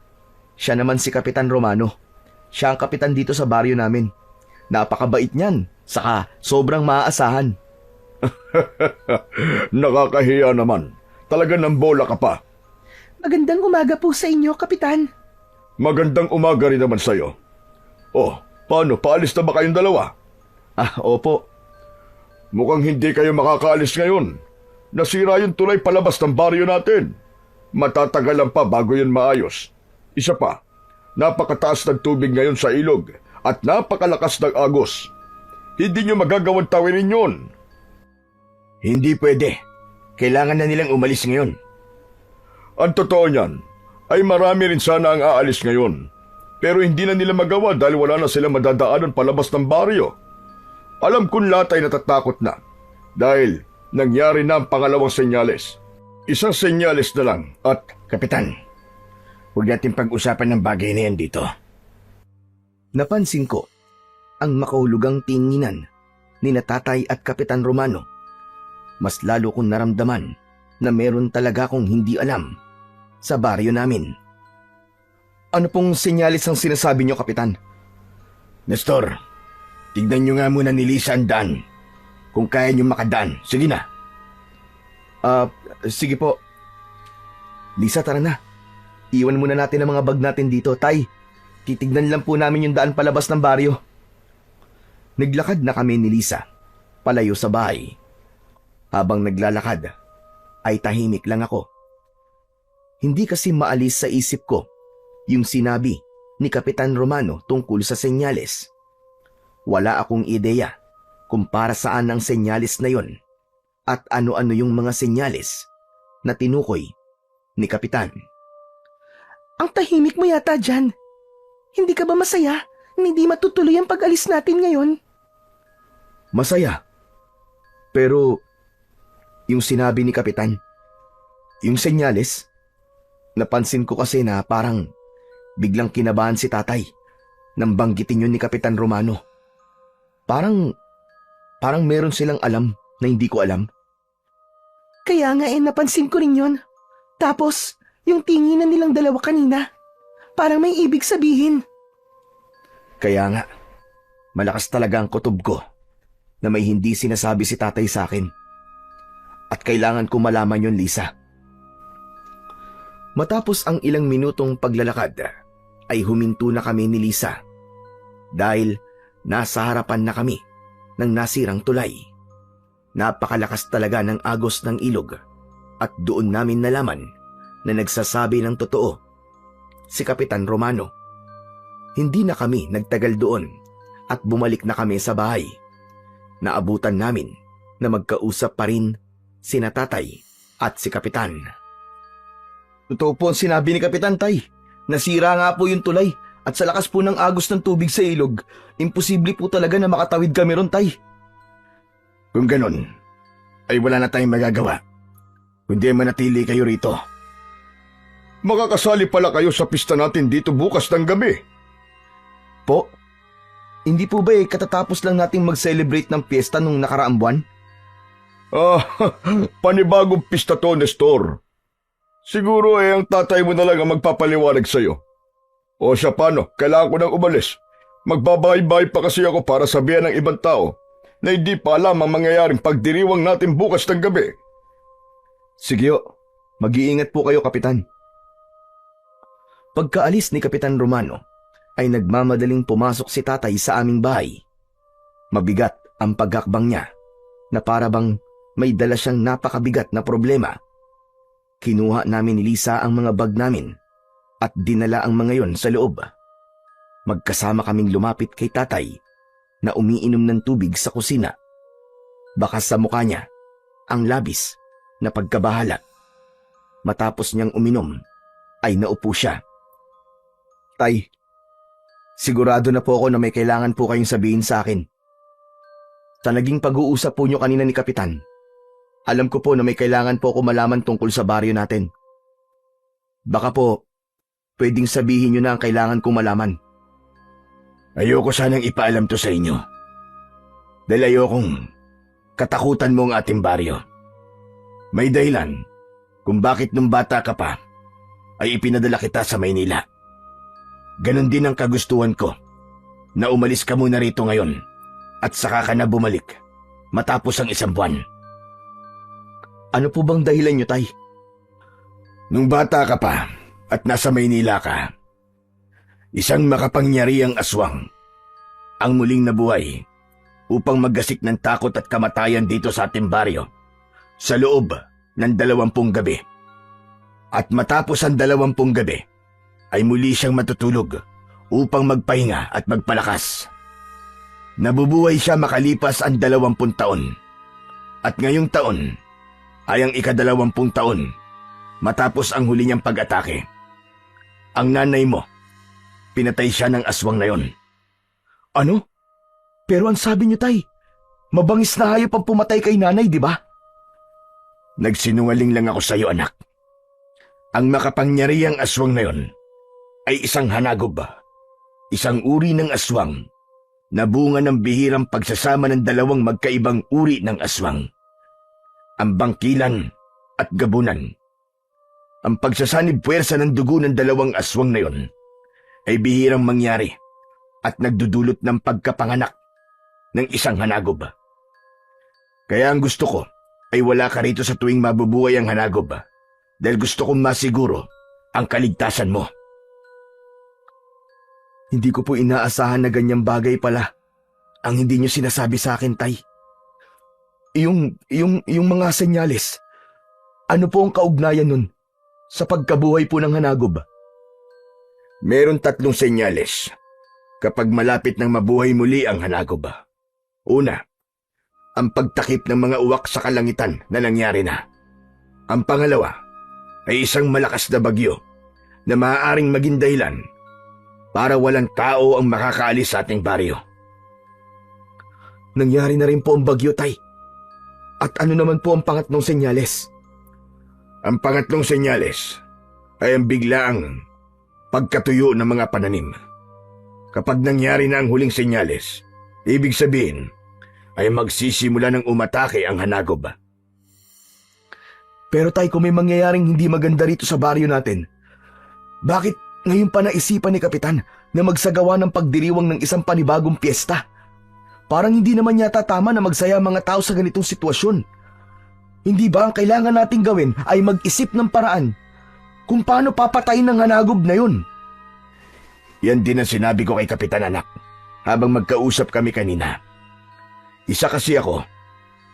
siya naman si Kapitan Romano. Siya ang kapitan dito sa baryo namin. Napakabait niyan, saka sobrang maaasahan. Nakakahiya naman. Talaga ng bola ka pa. Magandang umaga po sa inyo, Kapitan. Magandang umaga rin naman sa'yo. Oh, paano? Paalis na ba kayong 2? Opo. Mukhang hindi kayo makakaalis ngayon. Nasira yung tulay palabas ng baryo natin. Matatagalan pa bago yun maayos. Isa pa, napakataas ng tubig ngayon sa ilog at napakalakas ng agos. Hindi nyo magagawang tawirin yun. Hindi pwede. Kailangan na nilang umalis ngayon. Ang totoo niyan, ay marami rin sana ang aalis ngayon. Pero hindi na nila magawa dahil wala na silang madadaanan palabas ng baryo. Alam kong lahat ay natatakot na dahil nangyari na ang pangalawang senyales. Isang senyales na lang at... Kapitan, huwag natin pag-usapan ng bagay na yan dito. Napansin ko ang makahulugang tinginan ni Tatay at Kapitan Romano. Mas lalo kong naramdaman na meron talaga akong hindi alam sa baryo namin. Ano pong senyalis ang sinasabi niyo, Kapitan? Nestor, tignan niyo nga muna ni Lisa ang daan. Kung kaya niyo makadaan, sige na. Sige po. Lisa, tara na. Iwan muna natin ang mga bag natin dito. Tay, titignan lang po namin yung daan palabas ng baryo. Naglakad na kami ni Lisa, palayo sa bahay. Habang naglalakad, ay tahimik lang ako. Hindi kasi maalis sa isip ko yung sinabi ni Kapitan Romano tungkol sa senyales. Wala akong ideya kung para saan ang senyales na yon at ano-ano yung mga senyales na tinukoy ni Kapitan. Ang tahimik mo yata dyan. Hindi ka ba masaya na hindi matutuloy ang pag-alis natin ngayon? Masaya. Pero yung sinabi ni Kapitan, yung senyales, napansin ko kasi na parang biglang kinabahan si Tatay nang banggitin yun ni Kapitan Romano. Parang meron silang alam na hindi ko alam. Kaya nga napansin ko rin yun. Tapos, yung tinginan nilang dalawa kanina, parang may ibig sabihin. Kaya nga, malakas talaga ang kutob ko na may hindi sinasabi si Tatay sa akin. At kailangan ko malaman yon, Lisa. Matapos ang ilang minutong paglalakad, ay huminto na kami ni Lisa. Dahil nasa harapan na kami ng nasirang tulay. Napakalakas talaga ng agos ng ilog at doon namin nalaman na nagsasabi ng totoo si Kapitan Romano. Hindi na kami nagtagal doon at bumalik na kami sa bahay. Naabutan namin na magkausap pa rin sina Tatay at si Kapitan. Totoo po ang sinabi ni Kapitan, Tay. Nasira nga po yung tulay at sa lakas po ng agos ng tubig sa ilog, imposible po talaga na makatawid kami ron, Tay. Kung ganon, ay wala na tayong magagawa. Kundi manatili kayo rito. Makakasali pala kayo sa pista natin dito bukas ng gabi. Po? Hindi po ba katatapos lang nating mag-celebrate ng piyesta nung nakaraang buwan? Panibagong pista to, Nestor. Siguro ang tatay mo na lang ang magpapaliwanag sa'yo. O siya paano, kailangan ko nang umalis. Magbabahay-bahay pa kasi ako para sabihan ng ibang tao na hindi pa alam ang mangyayaring pagdiriwang natin bukas ng gabi. Sige o, mag-iingat po kayo, Kapitan. Pagkaalis ni Kapitan Romano, ay nagmamadaling pumasok si Tatay sa aming bahay. Mabigat ang paghakbang niya na para bang may dala siyang napakabigat na problema. Kinuha namin ni Lisa ang mga bag namin at dinala ang mga yon sa loob. Magkasama kaming lumapit kay Tatay na umiinom ng tubig sa kusina. Bakas sa mukha niya ang labis na pagkabahala. Matapos niyang uminom, ay naupo siya. Tay, sigurado na po ako na may kailangan po kayong sabihin sa akin. Sa naging pag-uusap po niyo kanina ni Kapitan, alam ko po na may kailangan po ako malaman tungkol sa baryo natin. Baka po, pwedeng sabihin niyo na ang kailangan kong malaman. Ayoko sanang ipaalam to sa inyo. Dahil ayokong katakutan mo ang ating baryo. May dahilan kung bakit nung bata ka pa ay ipinadala kita sa Maynila. Ganon din ang kagustuhan ko na umalis ka muna rito ngayon at saka ka na bumalik matapos ang 1 buwan. Ano po bang dahilan niyo, Tay? Nung bata ka pa at nasa Maynila ka, isang makapangyarihang aswang ang muling nabuhay upang maggasik ng takot at kamatayan dito sa ating baryo sa loob ng 20 gabi. At matapos ang 20 gabi, ay muli siyang matutulog upang magpahinga at magpalakas. Nabubuhay siya makalipas ang 20 taon. At ngayong taon ay ang ika-20 taon matapos ang huli niyang pag-atake. Ang nanay mo, pinatay siya ng aswang na yon. Ano? Pero ang sabi niyo, Tay, mabangis na hayop ang pumatay kay nanay, di ba? Nagsinungaling lang ako sa iyo, anak. Ang makapangyarihang aswang na yon ay isang hanagob, isang uri ng aswang na bunga ng bihirang pagsasama ng 2 magkaibang uri ng aswang. Ang bangkilan at gabunan. Ang pagsasanib puwersa ng dugo ng 2 aswang na yon ay bihirang mangyari at nagdudulot ng pagkapanganak ng isang hanagob. Kaya ang gusto ko ay wala ka rito sa tuwing mabubuhay ang hanagob dahil gusto kong masiguro ang kaligtasan mo. Hindi ko po inaasahan na ganyang bagay pala ang hindi niyo sinasabi sa akin, Tay. Yung mga senyales, ano po ang kaugnayan nun sa pagkabuhay po ng hanagob? Meron 3 senyales kapag malapit ng mabuhay muli ang hanagob. Una, ang pagtakip ng mga uwak sa kalangitan na nangyari na. Ang pangalawa ay isang malakas na bagyo na maaaring maging dahilan para walang tao ang makakaalis sa ating baryo. Nangyari na rin po ang bagyo, Tay. At ano naman po ang pangatlong senyales? Ang pangatlong senyales ay ang biglaang pagkatuyo ng mga pananim. Kapag nangyari na ang huling senyales, ibig sabihin ay magsisimula ng umatake ang hanagob. Pero Tay, kung may mangyayaring hindi maganda rito sa baryo natin, bakit ngayon pa naisipan ni Kapitan na magsagawa ng pagdiriwang ng isang panibagong piyesta? Parang hindi naman yata tama na magsaya mga tao sa ganitong sitwasyon. Hindi ba ang kailangan nating gawin ay mag-isip ng paraan kung paano papatayin ng hanagob na yun? Yan din ang sinabi ko kay Kapitan, anak, habang magkausap kami kanina. Isa kasi ako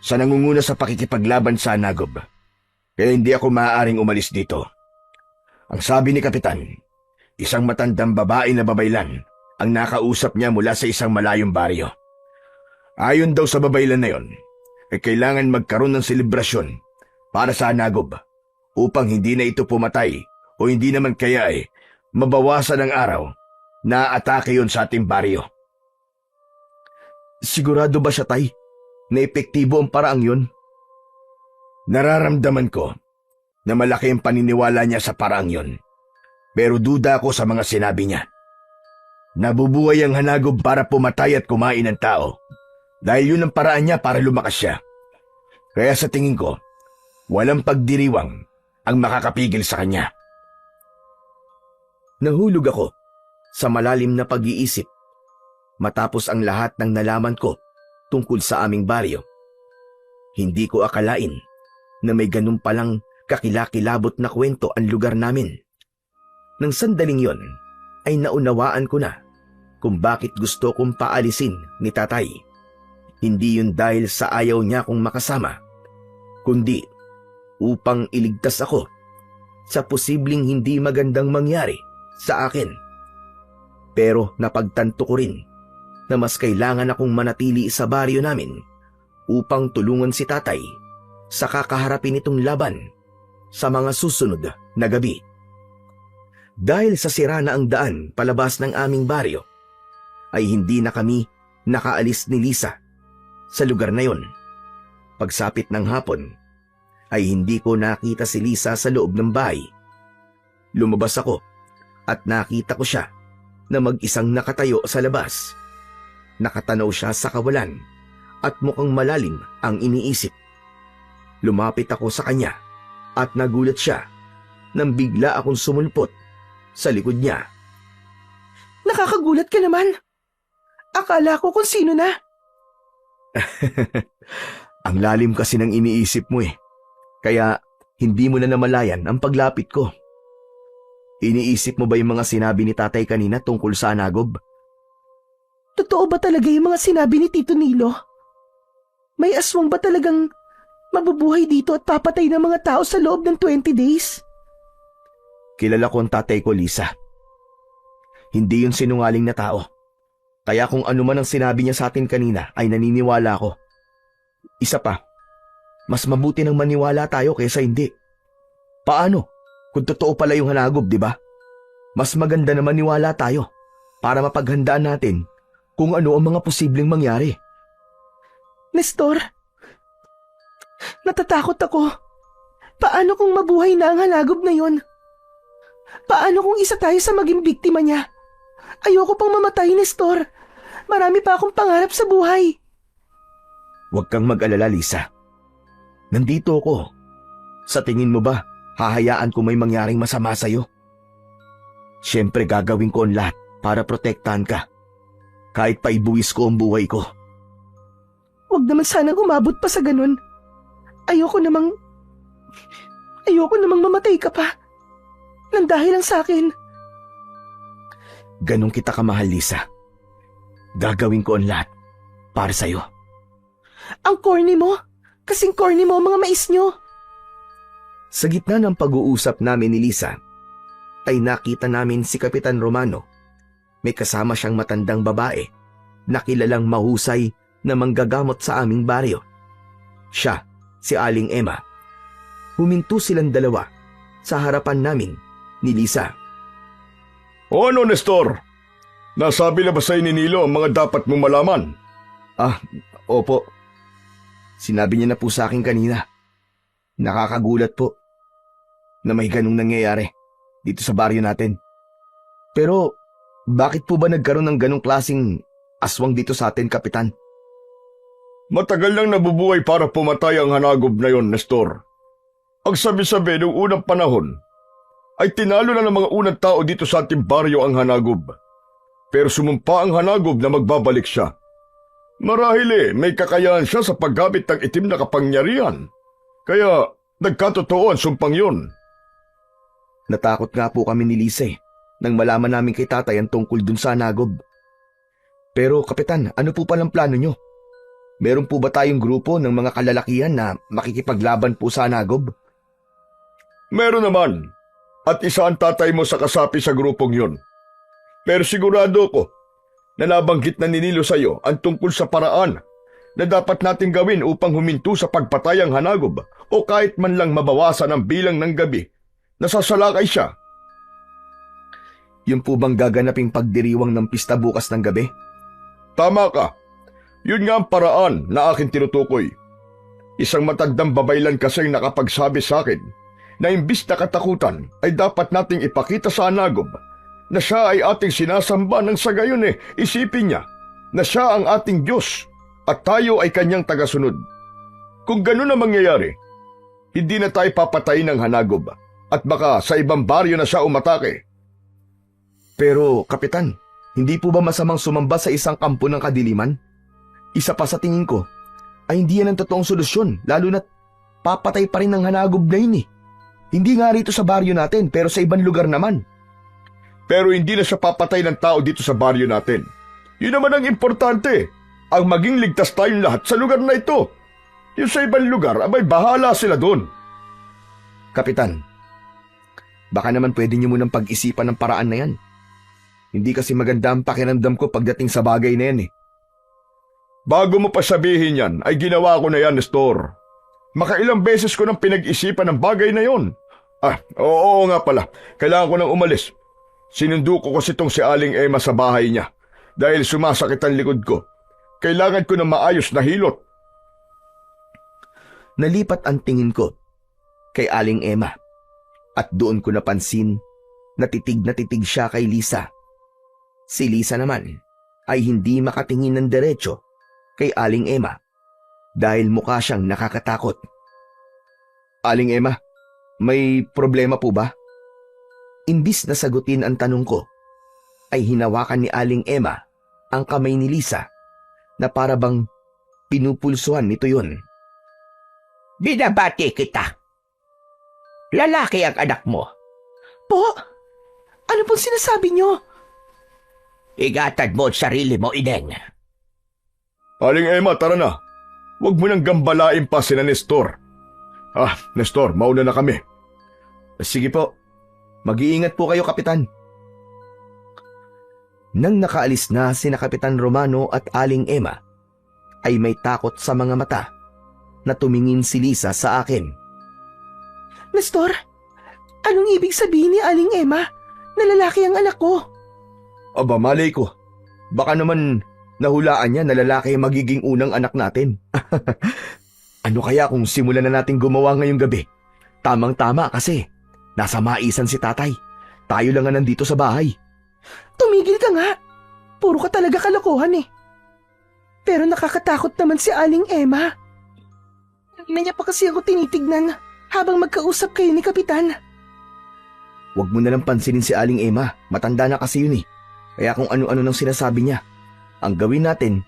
sa nangunguna sa pakikipaglaban sa hanagob, kaya hindi ako maaaring umalis dito. Ang sabi ni Kapitan, isang matandang babae na babaylan ang nakausap niya mula sa isang malayong baryo. Ayon daw sa babaylan na yon, ay kailangan magkaroon ng selebrasyon para sa hanagob upang hindi na ito pumatay o hindi naman kaya ay mabawasan ang araw na atake yon sa ating baryo. Sigurado ba siya, Tay, na epektibo ang paraang yun? Nararamdaman ko na malaki ang paniniwala niya sa paraang yon, pero duda ako sa mga sinabi niya. Nabubuhay ang hanagob para pumatay at kumain ng tao dahil yun ang paraan niya para lumakas siya. Kaya sa tingin ko, walang pagdiriwang ang makakapigil sa kanya. Nahulog ako sa malalim na pag-iisip matapos ang lahat ng nalaman ko tungkol sa aming baryo. Hindi ko akalain na may ganun palang kakilakilabot na kwento ang lugar namin. Nang sandaling yon ay naunawaan ko na kung bakit gusto kong paalisin ni Tatay. Hindi yun dahil sa ayaw niya kong makasama, kundi upang iligtas ako sa posibleng hindi magandang mangyari sa akin. Pero napagtanto ko rin na mas kailangan akong manatili sa baryo namin upang tulungan si Tatay sa kakaharapin itong laban sa mga susunod na gabi. Dahil sa sira na ang daan palabas ng aming baryo, ay hindi na kami nakaalis ni Lisa sa lugar na yon. Pagsapit ng hapon, ay hindi ko nakita si Lisa sa loob ng bahay. Lumabas ako at nakita ko siya na mag-isang nakatayo sa labas. Nakatanaw siya sa kawalan at mukhang malalim ang iniisip. Lumapit ako sa kanya at nagulat siya nang bigla akong sumulpot sa likod niya. Nakakagulat ka naman. Akala ko kung sino na. Ang lalim kasi ng iniisip mo eh. Kaya hindi mo na namalayan ang paglapit ko. Iniisip mo ba yung mga sinabi ni Tatay kanina tungkol sa hanagob? Totoo ba talaga yung mga sinabi ni Tito Nilo? May aswang ba talagang mabubuhay dito at papatay ng mga tao sa loob ng 20 days? Kilala ko ang tatay ko, Lisa. Hindi yun sinungaling na tao. Kaya kung ano man ang sinabi niya sa atin kanina ay naniniwala ko. Isa pa, mas mabuti nang maniwala tayo kaysa hindi. Paano? Kung totoo pala yung hanagub, di ba? Mas maganda na maniwala tayo para mapaghandaan natin kung ano ang mga posibleng mangyari. Nestor, natatakot ako. Paano kung mabuhay na ang halagob na yon? Paano kung isa tayo sa maging biktima niya? Ayoko pang mamatay, Nestor. Marami pa akong pangarap sa buhay. Huwag kang mag-alala, Lisa. Nandito ako. Sa tingin mo ba, hahayaan ko may mangyaring masama sa'yo? Siyempre gagawin ko ang lahat para protektahan ka. Kahit pa ibuwis ko ang buhay ko. Huwag naman sanang umabot pa sa ganun. Ayoko namang mamatay ka pa. Nang dahil lang sa akin. Ganun kita kamahal, Lisa. Gagawin ko ang lahat para sa'yo. Ang corny mo. Kasing corny mo ang mga mais nyo. Sa gitna ng pag-uusap namin ni Lisa, ay nakita namin si Kapitan Romano. May kasama siyang matandang babae na kilalang mahusay na manggagamot sa aming baryo. Siya, si Aling Emma. Huminto silang dalawa sa harapan namin ni Lisa. O ano, Nestor? Nasabi na ba sa'yo ni Nilo ang mga dapat mong malaman? Opo. Sinabi niya na po sa akin kanina. Nakakagulat po na may ganung nangyayari dito sa baryo natin. Pero bakit po ba nagkaroon ng ganung klaseng aswang dito sa atin, Kapitan? Matagal nang nabubuhay para pumatay ang hanagob na yon, Nestor. Ang sabi-sabi noong unang panahon ay tinalo na ng mga unang tao dito sa ating baryo ang hanagob. Pero sumumpa ang hanagob na magbabalik siya. Marahil may kakayahan siya sa paggamit ng itim na kapangyarihan. Kaya nagkatotoo ang sumpang yun. Natakot nga po kami ni Lisa nang malaman namin kay tatay ang tungkol dun sa hanagob. Pero Kapitan, ano po palang plano nyo? Meron po ba tayong grupo ng mga kalalakihan na makikipaglaban po sa hanagob? Meron naman. At isa ang tatay mo sa kasapi sa grupong yun. Pero sigurado ko na nabanggit na ni Nilo sa iyo ang tungkol sa paraan na dapat natin gawin upang huminto sa pagpatay ang hanagob o kahit man lang mabawasan ang bilang ng gabi na sasalakay siya. Yung po bang gaganaping pagdiriwang ng pista bukas ng gabi? Tama ka. Yun nga ang paraan na akin tinutukoy. Isang matandang babaylan kasing nakapagsabi sa akin na imbis na katakutan ay dapat nating ipakita sa hanagob na siya ay ating sinasamba ng sa gayon isipin niya na siya ang ating Diyos at tayo ay kanyang tagasunod. Kung ganun na mangyayari, hindi na tayo papatayin ng hanagob at baka sa ibang baryo na siya umatake. Pero Kapitan, hindi po ba masamang sumamba sa isang kampo ng kadiliman? Isa pa sa tingin ko ay hindi yan ang totoong solusyon, lalo na't papatay pa rin ng hanagob na yun. Hindi nga rito sa baryo natin pero sa ibang lugar naman. Pero hindi na siya papatay ng tao dito sa baryo natin. Yun naman ang importante, ang maging ligtas tayong lahat sa lugar na ito. Yung sa ibang lugar, abay bahala sila doon. Kapitan, baka naman pwede niyo munang pag-isipan ng paraan na yan. Hindi kasi maganda ang pakiramdam ko pagdating sa bagay na yan Bago mo pa sabihin yan, ay ginawa ko na yan, Nestor. Makailang beses ko nang pinag-isipan ng bagay na yon. Oo nga pala, kailangan ko nang umalis. Sinundo ko kasi itong si Aling Emma sa bahay niya dahil sumasakit ang likod ko. Kailangan ko ng maayos na hilot. Nalipat ang tingin ko kay Aling Emma at doon ko napansin na titig siya kay Lisa. Si Lisa naman ay hindi makatingin ng diretso kay Aling Emma dahil mukha siyang nakakatakot. Aling Emma, may problema po ba? Imbis na sagutin ang tanong ko, ay hinawakan ni Aling Emma ang kamay ni Lisa na para bang pinupulsuhan nito yun. Binabati kita. Lalaki ang anak mo. Po, ano pong sinasabi nyo? Igatad mo ang sarili mo, Ineng. Aling Emma, tara na. Huwag mo nang gambalain pa sina Nestor. Nestor, mauna na kami. Sige po. Mag-iingat po kayo, Kapitan. Nang nakaalis na sina Kapitan Romano at Aling Emma, ay may takot sa mga mata na tumingin si Lisa sa akin. Nestor, anong ibig sabihin ni Aling Emma na lalaki ang anak ko? Aba, malay ko. Baka naman nahulaan niya na lalaki ang magiging unang anak natin. Ano kaya kung simulan na natin gumawa ngayong gabi? Tamang-tama kasi nasa maisan si tatay. Tayo lang nga nandito sa bahay. Tumigil ka nga. Puro ka talaga kalokohan eh. Pero nakakatakot naman si Aling Emma. Kanina niya pa kasi ako tinitignan habang magkausap kayo ni Kapitan. Huwag mo nalang pansinin si Aling Emma. Matanda na kasi yun eh. Kaya kung ano-ano nang sinasabi niya, ang gawin natin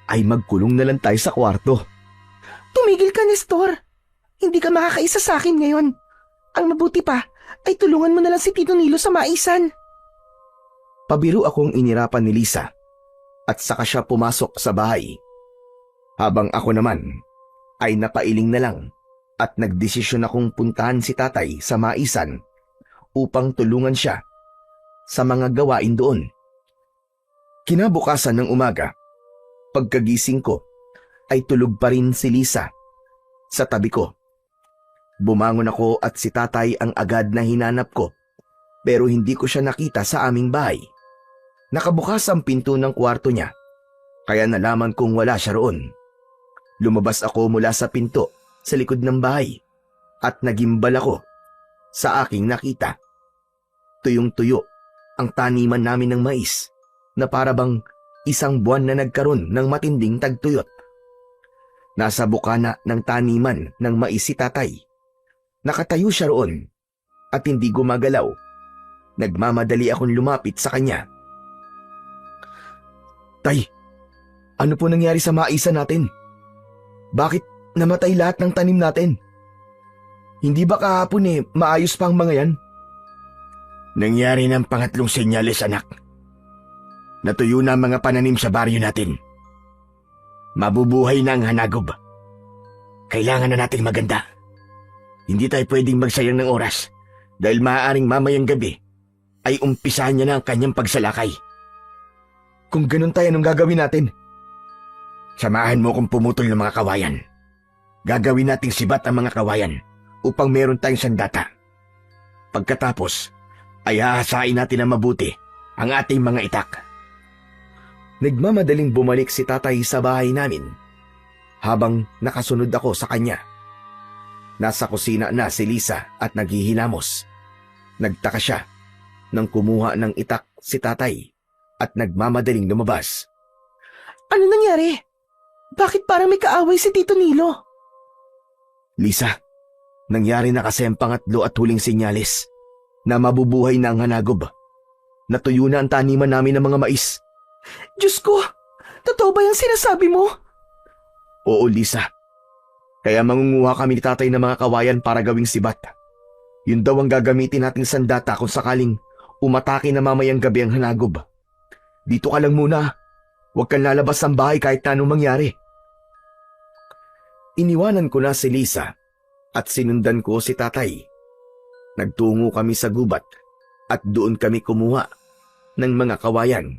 ay magkulong na lang tayo sa kwarto. Tumigil ka, Nestor. Hindi ka makakaisa sa akin ngayon. Ang mabuti pa ay tulungan mo na lang si Tito Nilo sa maisan. Pabiro akong inirapan ni Lisa at saka siya pumasok sa bahay. Habang ako naman ay napailing na lang at nagdesisyon akong puntahan si tatay sa maisan upang tulungan siya sa mga gawain doon. Kinabukasan ng umaga, pagkagising ko ay tulog pa rin si Lisa sa tabi ko. Bumangon ako at si tatay ang agad na hinanap ko pero hindi ko siya nakita sa aming bahay. Nakabukas ang pinto ng kwarto niya kaya nalaman kong wala siya roon. Lumabas ako mula sa pinto sa likod ng bahay at nagimbal ako sa aking nakita. Tuyong-tuyo ang taniman namin ng mais na parabang isang buwan na nagkaroon ng matinding tagtuyot. Nasa bukana ng taniman ng mais si tatay. Nakatayo siya roon at hindi gumagalaw. Nagmamadali akong lumapit sa kanya. Tay, ano po nangyari sa maisan natin? Bakit namatay lahat ng tanim natin? Hindi ba kahapon maayos pa ang mga yan? Nangyari ng pangatlong senyales, anak. Natuyo na ang mga pananim sa baryo natin. Mabubuhay na ang hanagob. Kailangan na nating maganda. Hindi tayo pwedeng magsayang ng oras dahil maaaring mamayang gabi ay umpisahan niya na ang kanyang pagsalakay. Kung ganun tayo, anong gagawin natin? Samahan mo kung pumutol ng mga kawayan. Gagawin nating sibat ang mga kawayan upang meron tayong sandata. Pagkatapos, ay hahasain natin na mabuti ang ating mga itak. Nagmamadaling bumalik si tatay sa bahay namin habang nakasunod ako sa kanya. Nasa kusina na si Lisa at naghihilamos. Nagtaka siya nang kumuha ng itak si tatay at nagmamadaling lumabas. Ano nangyari? Bakit parang may kaaway si Tito Nilo? Lisa, nangyari na kasi ang pangatlo at huling senyales na mabubuhay na ang hanagob. Natuyo na ang taniman namin ng mga mais. Diyos ko! Totoo ba yung sinasabi mo? Oo, Lisa. Kaya mangunguha kami ni tatay ng mga kawayan para gawing sibat. Yun daw ang gagamitin nating sandata kung sakaling umatake na mamayang gabi ang hanagob. Dito ka lang muna. Huwag kang lalabas ng bahay kahit na anong mangyari. Iniwanan ko na si Lisa at sinundan ko si tatay. Nagtungo kami sa gubat at doon kami kumuha ng mga kawayan.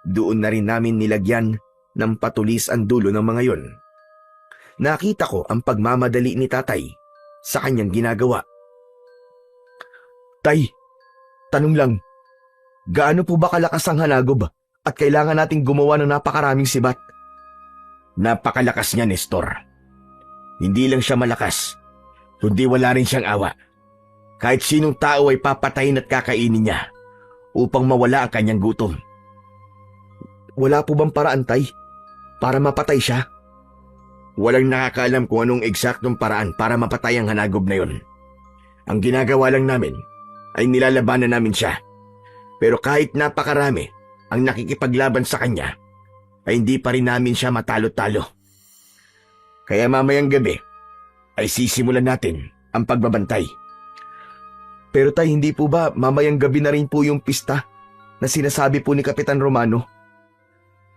Doon na rin namin nilagyan ng patulis ang dulo ng mga yon. Nakita ko ang pagmamadali ni tatay sa kanyang ginagawa. Tay, tanong lang, gaano po ba kalakas ang hanagob at kailangan nating gumawa ng napakaraming sibat? Napakalakas niya, Nestor. Hindi lang siya malakas, kundi wala rin siyang awa. Kahit sinong tao ay papatayin at kakainin niya upang mawala ang kanyang gutom. Wala po bang paraan, tay, para mapatay siya? Walang nakakaalam kung anong eksaktong paraan para mapatay ang hanagob na yon. Ang ginagawa lang namin ay nilalabanan namin siya. Pero kahit napakarami ang nakikipaglaban sa kanya, ay hindi pa rin namin siya matalo-talo. Kaya mamayang gabi ay sisimulan natin ang pagbabantay. Pero tay, hindi po ba mamayang gabi na rin po yung pista? na sinasabi po ni Kapitan Romano.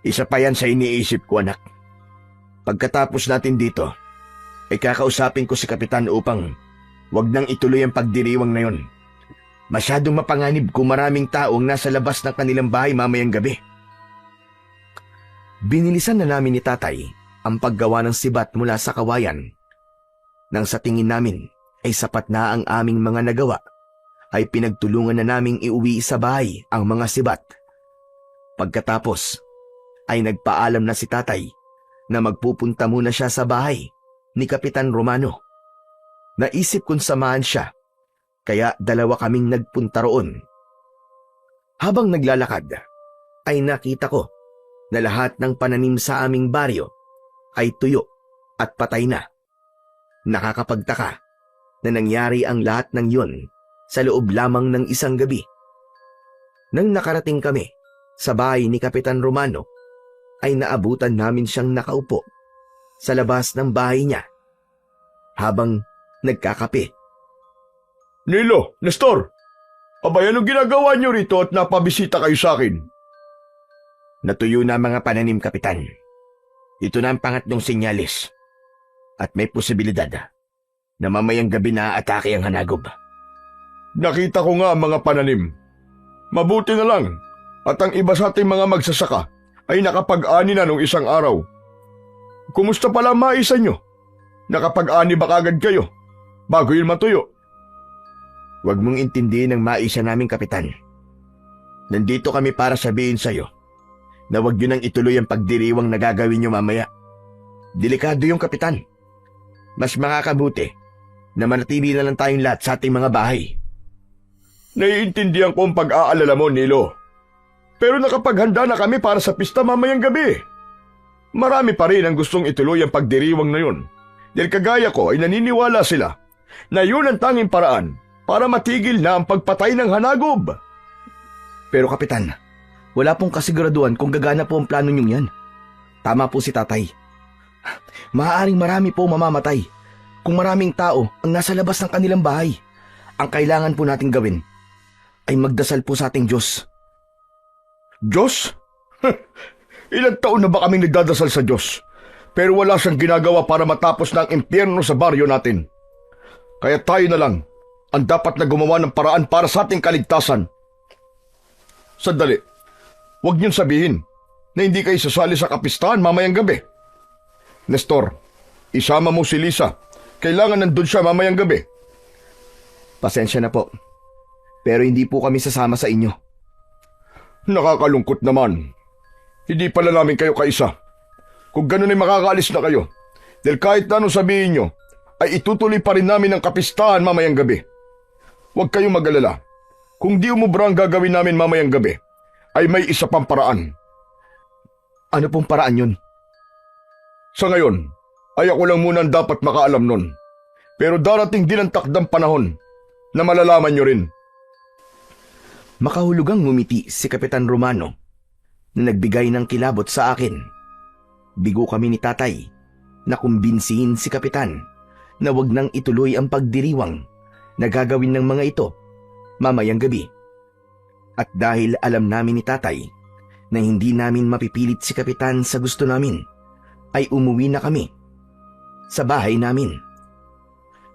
Isa pa yan sa iniisip ko, anak. Pagkatapos natin dito, ay kakausapin ko si Kapitan upang wag nang ituloy ang pagdiriwang na yon. Masyadong mapanganib kung maraming tao ang nasa labas ng kanilang bahay mamayang gabi. Binilisan na namin ni Tatay ang paggawa ng sibat mula sa kawayan. Nang sa tingin namin ay sapat na ang aming mga nagawa, ay pinagtulungan na naming iuwi sa bahay ang mga sibat. Pagkatapos ay nagpaalam na si Tatay na magpupunta muna siya sa bahay ni Kapitan Romano. Naisip kong samahan siya, kaya dalawa kaming nagpunta roon. Habang naglalakad, ay nakita ko na lahat ng pananim sa aming baryo ay tuyo at patay na. Nakakapagtaka na nangyari ang lahat ng yun sa loob lamang ng isang gabi. Nang nakarating kami sa bahay ni Kapitan Romano, ay naabutan namin siyang nakaupo sa labas ng bahay niya habang nagkakape. Nilo, Nestor! Abay, anong ginagawa niyo rito at napabisita kayo sa akin? Natuyo na mga pananim, Kapitan. Ito na ang pangatlong senyalis. At may posibilidad na mamayang gabi na atake ang hanagob. Nakita ko nga ang mga pananim. Mabuti na lang at ang iba sa ating mga magsasaka ay nakapag-ani na nung isang araw. Kumusta pala ang maisa nyo? Nakapag-ani ba kagad kayo bago yun matuyo? Huwag mong intindihin ang maisa namin, Kapitan. Nandito kami para sabihin sa'yo na huwag yun ang ituloy ang pagdiriwang na gagawin nyo mamaya. Delikado yung, Kapitan. Mas makakabuti na manatili na lang tayong lahat sa ating mga bahay. Naiintindihan ko ang pag-aalala mo, Nilo. Pero nakapaghanda na kami para sa pista mamayang gabi. Marami pa rin ang gustong ituloy ang pagdiriwang na yun. Dahil kagaya ko ay naniniwala sila na yun ang tanging paraan para matigil na ang pagpatay ng hanagob. Pero, Kapitan, wala pong kasiguraduhan kung gagana po ang plano niyong yan. Tama po si Tatay. Maaaring marami po mamamatay kung maraming tao ang nasa labas ng kanilang bahay. Ang kailangan po nating gawin ay magdasal po sa ating Diyos. Diyos? Ilang taon na ba kaming nagdadasal sa Diyos? Pero wala siyang ginagawa para matapos na ang impyerno sa baryo natin. Kaya tayo na lang ang dapat na gumawa ng paraan para sa ating kaligtasan. Sandali, huwag niyong sabihin na hindi kayo sasali sa kapistahan mamayang gabi. Nestor, isama mo si Lisa. Kailangan nandun siya mamayang gabi. Pasensya na po, pero hindi po kami sasama sa inyo. Nakakalungkot naman. Hindi pala namin kayo kaisa. Kung ganun ay makakaalis na kayo. Dahil kahit na anong sabihin nyo, ay itutuloy pa rin namin ang kapistahan mamayang gabi. Huwag kayong mag-alala. Kung di umubra ang gagawin namin mamayang gabi, ay may isa pang paraan. Ano pong paraan yun? Sa ngayon, ay ako lang muna ang dapat makaalam nun. Pero darating din ang takdang panahon na malalaman nyo rin. Makahulugang ngumiti si Kapitan Romano na nagbigay ng kilabot sa akin. Bigo kami ni Tatay na kumbinsihin si Kapitan na wag nang ituloy ang pagdiriwang na gagawin ng mga ito mamayang gabi. At dahil alam namin ni Tatay na hindi namin mapipilit si Kapitan sa gusto namin, ay umuwi na kami sa bahay namin.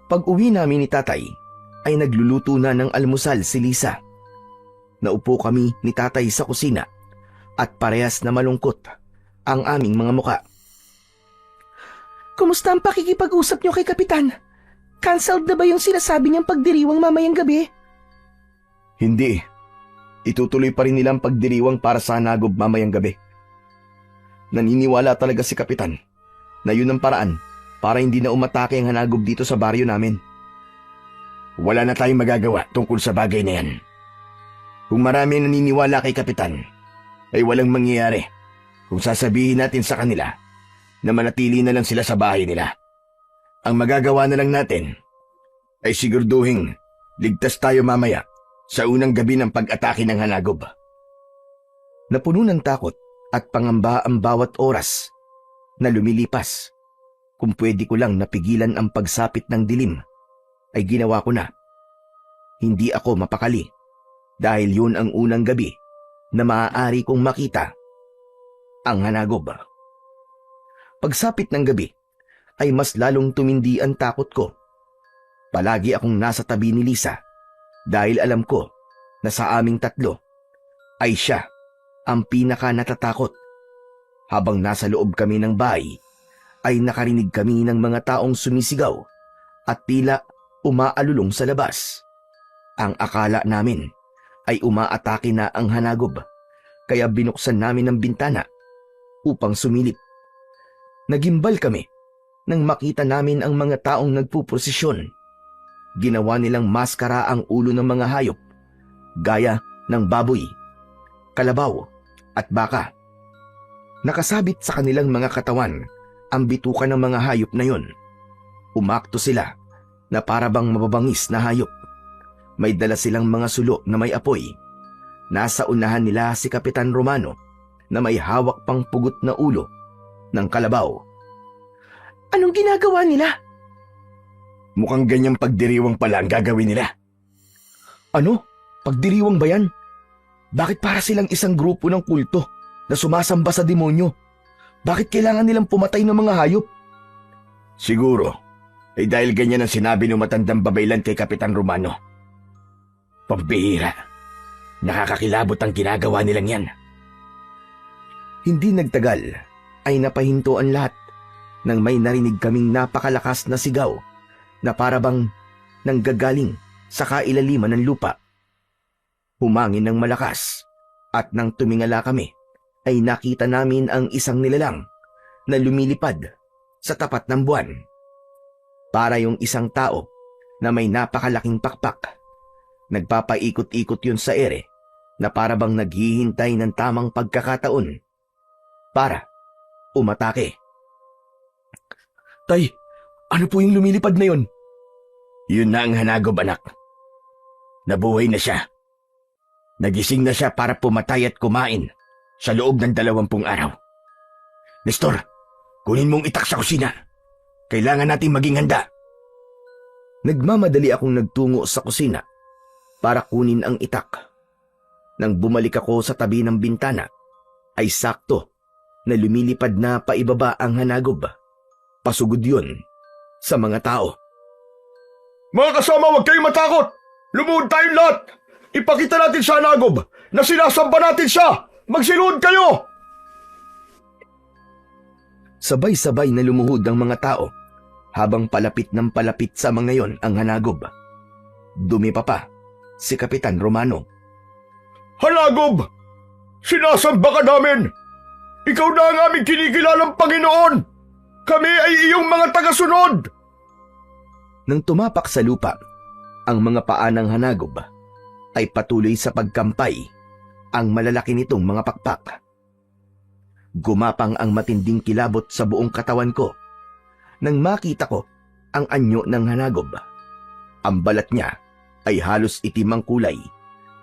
Pag uwi namin ni Tatay, ay nagluluto na ng almusal si Lisa. Naupo kami ni Tatay sa kusina at parehas na malungkot ang aming mga muka. Kumusta ang pakikipag-usap niyo kay Kapitan? Cancelled na ba yung sinasabi niyang pagdiriwang mamayang gabi? Hindi. Itutuloy pa rin nilang pagdiriwang para sa hanagob mamayang gabi. Naniniwala talaga si Kapitan na yun ang paraan para hindi na umatake ang hanagob dito sa baryo namin. Wala na tayong magagawa tungkol sa bagay na yan. Kung marami ang naniniwala kay Kapitan, ay walang mangyayari kung sasabihin natin sa kanila na manatili na lang sila sa bahay nila. Ang magagawa na lang natin ay siguraduhin ligtas tayo mamaya sa unang gabi ng pag-atake ng hanagob. Napuno ng takot at pangamba ang bawat oras na lumilipas. Kung pwede ko lang napigilan ang pagsapit ng dilim, ay ginawa ko na. Hindi ako mapakali dahil yun ang unang gabi na maaari kong makita ang hanagob. Pagsapit ng gabi ay mas lalong tumindi ang takot ko. Palagi akong nasa tabi ni Lisa dahil alam ko na sa aming tatlo ay siya ang pinaka natatakot. Habang nasa loob kami ng bahay ay nakarinig kami ng mga taong sumisigaw at tila umaalulong sa labas. Ang akala namin ay umaatake na ang hanagob kaya binuksan namin ang bintana upang sumilip. Nagimbal kami nang makita namin ang mga taong nagpuprosesyon. Ginawa nilang maskara ang ulo ng mga hayop gaya ng baboy, kalabaw at baka. Nakasabit sa kanilang mga katawan ang bituka ng mga hayop na yon. Umakto sila na parabang mababangis na hayop. May dala silang mga sulo na may apoy. Nasa unahan nila si Kapitan Romano na may hawak pang pugot na ulo ng kalabaw. Anong ginagawa nila? Mukhang ganyang pagdiriwang pala ang gagawin nila. Ano? Pagdiriwang ba yan? Bakit para silang isang grupo ng kulto na sumasamba sa demonyo? Bakit kailangan nilang pumatay ng mga hayop? Siguro, ay dahil ganyan ang sinabi ng matandang babaylan kay Kapitan Romano. Pambihira. Nakakakilabot ang ginagawa nilang yan. Hindi nagtagal ay napahinto ang lahat nang may narinig kaming napakalakas na sigaw na parabang nanggagaling sa kailaliman ng lupa. Humangin ng malakas at nang tumingala kami ay nakita namin ang isang nilalang na lumilipad sa tapat ng buwan. Para yung isang tao na may napakalaking pakpak. Nagpapaikot-ikot yun sa ere na parabang naghihintay ng tamang pagkakataon para umatake. Tay, ano po yung lumilipad na yun? Yun na ang hanagob, anak. Nabuhay na siya. Nagising na siya para pumatay at kumain sa loob ng 20 araw. Nestor, kunin mong itak sa kusina. Kailangan nating maging handa. Nagmamadali akong nagtungo sa kusina para kunin ang itak. Nang bumalik ako sa tabi ng bintana, ay sakto na lumilipad na paibaba ang hanagob. Pasugod yun sa mga tao. Mga kasama, huwag kayong matakot! Lumuhod tayong lahat! Ipakita natin sa hanagob na sinasamba natin siya! Magsiluhod kayo! Sabay-sabay na lumuhod ang mga tao habang palapit ng palapit sa mga yon ang hanagob. Dumi pa si Kapitan Romano. Hanagob! Sinasamba ka namin! Ikaw na ang aming kinikilalang Panginoon! Kami ay iyong mga tagasunod! Nang tumapak sa lupa, ang mga paa ng hanagob ay patuloy sa pagkampay ang malalaki nitong mga pakpak. Gumapang ang matinding kilabot sa buong katawan ko nang makita ko ang anyo ng hanagob. Ang balat niya ay halos itim ang kulay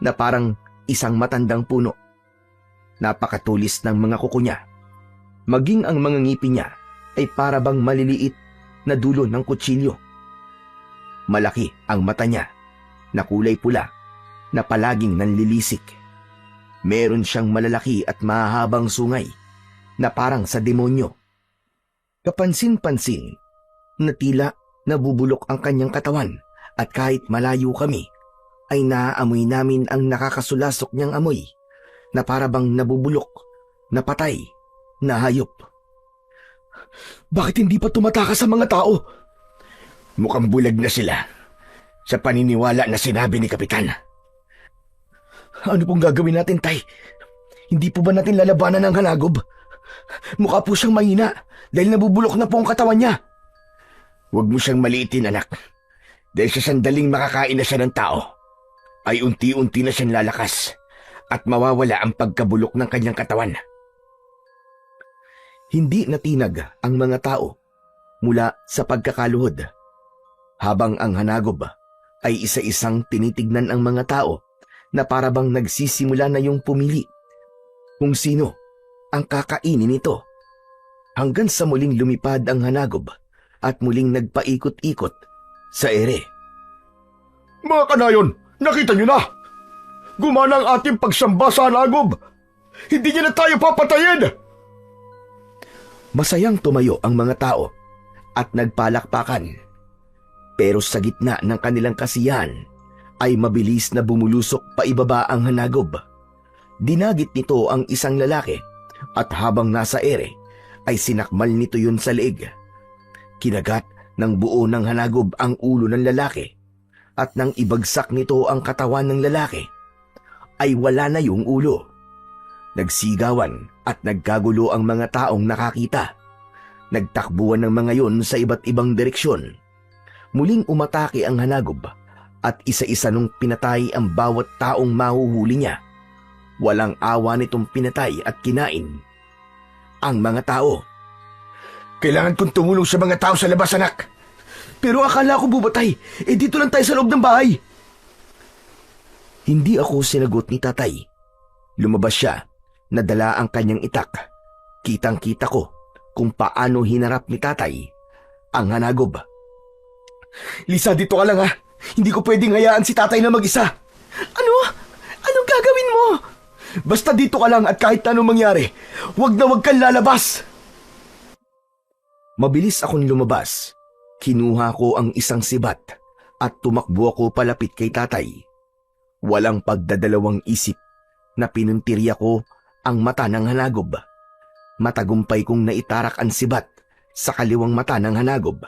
na parang isang matandang puno. Napakatulis ng mga kuko niya. Maging ang mga ngipin niya ay parabang maliliit na dulo ng kutsilyo. Malaki ang mata niya na kulay pula na palaging nanlilisik. Meron siyang malalaki at mahabang sungay na parang sa demonyo. Kapansin-pansin na tila nabubulok ang kanyang katawan at kahit malayo kami ay naaamoy namin ang nakakasulasok niyang amoy na parabang nabubulok na patay na hayop. Bakit hindi pa tumatakas sa mga tao? Mukhang bulag na sila sa paniniwala na sinabi ni Kapitan. Ano pong gagawin natin, Tay? Hindi po ba natin lalabanan ang hanagob? Mukha po siyang mahina dahil nabubulok na po ang katawan niya. Huwag mo siyang maliitin, anak. Dahil sa sandaling makakain na siya ng tao, ay unti-unti na siyang lalakas at mawawala ang pagkabulok ng kanyang katawan. Hindi natinag ang mga tao mula sa pagkakaluhod. Habang ang hanagob ay isa-isang tinitignan ang mga tao na parabang nagsisimula na yung pumili kung sino ang kakainin nito. Hanggang sa muling lumipad ang hanagob at muling nagpaikot-ikot sa ere. Mga kanayon, nakita niyo na! Gumana ang ating pagsamba sa hanagob. Hindi niya na tayo papatayin! Masayang tumayo ang mga tao at nagpalakpakan. Pero sa gitna ng kanilang kasiyahan ay mabilis na bumulusok paibaba ang hanagob. Dinagit nito ang isang lalaki at habang nasa ere ay sinakmal nito yun sa leeg. Kinagat ng buo ng hanagob ang ulo ng lalaki at nang ibagsak nito ang katawan ng lalaki ay wala na yung ulo. Nagsigawan at nagkagulo ang mga taong nakakita. Nagtakbuhan ng mga yon sa iba't ibang direksyon. Muling umatake ang hanagob at isa-isa nung pinatay ang bawat taong mahuhuli niya. Walang awa nitong pinatay at kinain ang mga tao. Kailangan kong tumulong sa mga tao sa labas, anak. Pero akala ko bubatay. Dito lang tayo sa loob ng bahay. Hindi ako sinagot ni tatay. Lumabas siya, nadala ang kanyang itak. Kitang-kita ko kung paano hinarap ni tatay ang hanagob. Lisa, dito ka lang ha. Hindi ko pwedeng hayaan si tatay na mag-isa. Ano? Anong gagawin mo? Basta dito ka lang at kahit anong mangyari, wag na wag kang lalabas. Mabilis akong lumabas. Kinuha ko ang isang sibat at tumakbo ako palapit kay tatay. Walang pagdadalawang isip na pinuntirya ko ang mata ng hanagob. Matagumpay kong naitarak ang sibat sa kaliwang mata ng hanagob.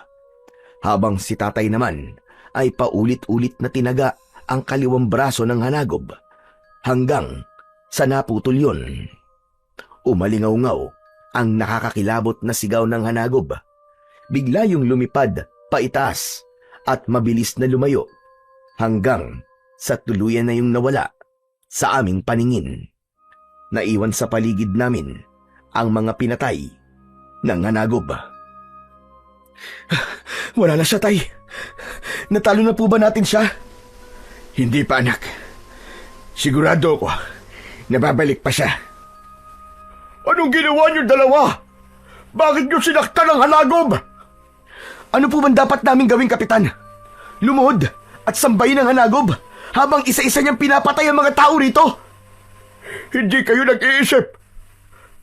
Habang si tatay naman ay paulit-ulit na tinaga ang kaliwang braso ng hanagob hanggang sa naputol yun. Umalingaw-ngaw ang nakakakilabot na sigaw ng hanagob. Bigla yung lumipad paitaas at mabilis na lumayo hanggang sa tuluyan na yung nawala sa aming paningin. Naiwan sa paligid namin ang mga pinatay ng hanagob. Wala na siya, tay. Natalo na po ba natin siya? Hindi pa, anak. Sigurado ko, nababalik pa siya. Anong ginawa niyo dalawa? Bakit niyo sinaktan ang hanagob? Ano po bang dapat namin gawin, Kapitan? Lumuhod at sambahin ang hanagob habang isa-isa niyang pinapatay ang mga tao rito? Hindi kayo nag-iisip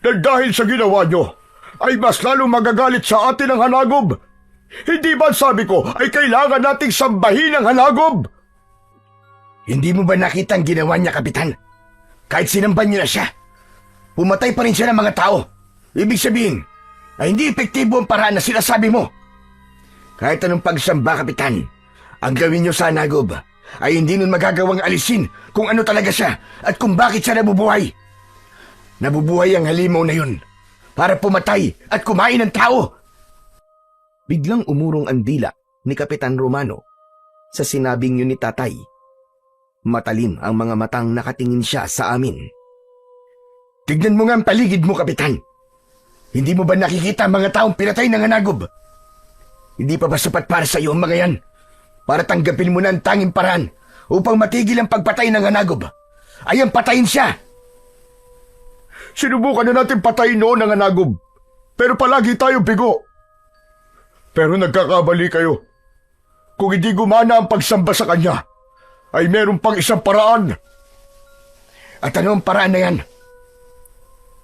na dahil sa ginawa niyo ay mas lalong magagalit sa atin ang hanagob. Hindi ba sabi ko ay kailangan nating sambahin ang hanagob? Hindi mo ba nakita ang ginawa niya, Kapitan? Kahit sinamban niyo na siya, pumatay pa rin siya ng mga tao. Ibig sabihin, ay hindi epektibo ang paraan na sinasabi mo. Kahit anong pagsamba, Kapitan, ang gawin niyo sa hanagob ay hindi nun magagawang alisin kung ano talaga siya at kung bakit siya nabubuhay. Nabubuhay ang halimaw na yun para pumatay at kumain ng tao. Biglang umurong ang dila ni Kapitan Romano sa sinabing yun ni tatay. Matalim ang mga matang nakatingin siya sa amin. Tignan mo nga ang paligid mo, Kapitan. Hindi mo ba nakikita ang mga taong pinatay ng hanagob? Hindi pa ba sapat para sa iyo ang mga yan? Para tanggapin mo na ang tanging paraan upang matigil ang pagpatay ng hanagob? Ay ang patayin siya! Sinubukan na natin patayin noon ang hanagob, pero palagi tayo bigo. Pero nagkakabali kayo. Kung hindi gumana ang pagsamba sa kanya, ay meron pang isang paraan. At ano ang paraan na yan?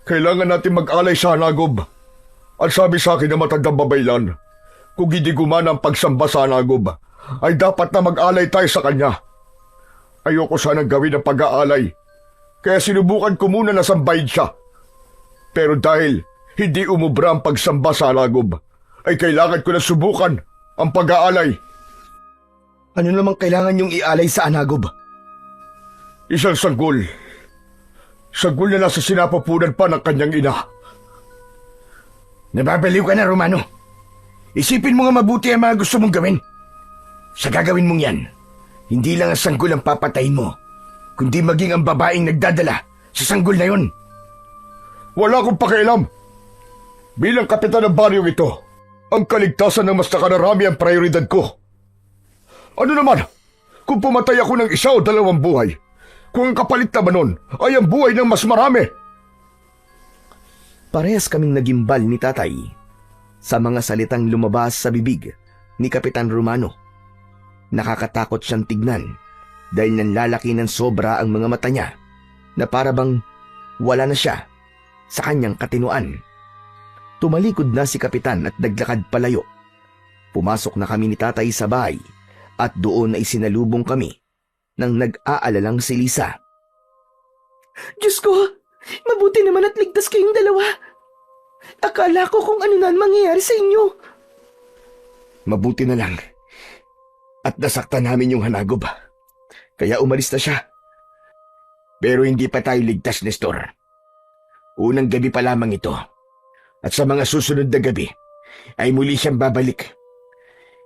Kailangan natin mag-alay sa hanagob. Ang sabi sa akin ng matandang babaylan, kung hindi gumana ang pagsamba sa hanagob, ay dapat na mag-alay tayo sa kanya. Ayoko sanang gawin ang pag-aalay, kaya sinubukan ko muna na sambahin siya. Pero dahil hindi umubra ang pagsamba sa hanagob, ay kailangan ko na subukan ang pag-aalay. Ano namang kailangan yung ialay sa hanagob? Isang sanggol. Sanggol na nasa sinapupunan pa ng kanyang ina. Nababaliw ka na, Romano. Isipin mo nga mabuti ang mga gusto mong gawin. Sa gagawin mong yan, hindi lang ang sanggol ang papatayin mo, kundi maging ang babaeng nagdadala sa sanggol na yun. Wala akong pakialam. Bilang kapitan ng baryong ito, ang kaligtasan ng mas nakararami ang prioridad ko. Ano naman, kung pumatay ako ng isa o dalawang buhay, kung ang kapalit naman nun ay ang buhay ng mas marami. Parehas kaming nagimbal ni tatay sa mga salitang lumabas sa bibig ni Kapitan Romano. Nakakatakot siyang tignan dahil nanlalaki ng sobra ang mga mata niya na para bang wala na siya sa kanyang katinuan. Tumalikod na si Kapitan at naglakad palayo. Pumasok na kami ni Tatay sa bahay at doon ay sinalubong kami ng nag-aalalang si Lisa. Diyos ko, mabuti naman at ligtas kayong dalawa. Akala ko kung ano na ang mangyayari sa inyo. Mabuti na lang. At nasaktan namin yung hanagob. Kaya umalis na siya. Pero hindi pa tayo ligtas, Nestor. Unang gabi pa lamang ito. At sa mga susunod na gabi, ay muli siyang babalik.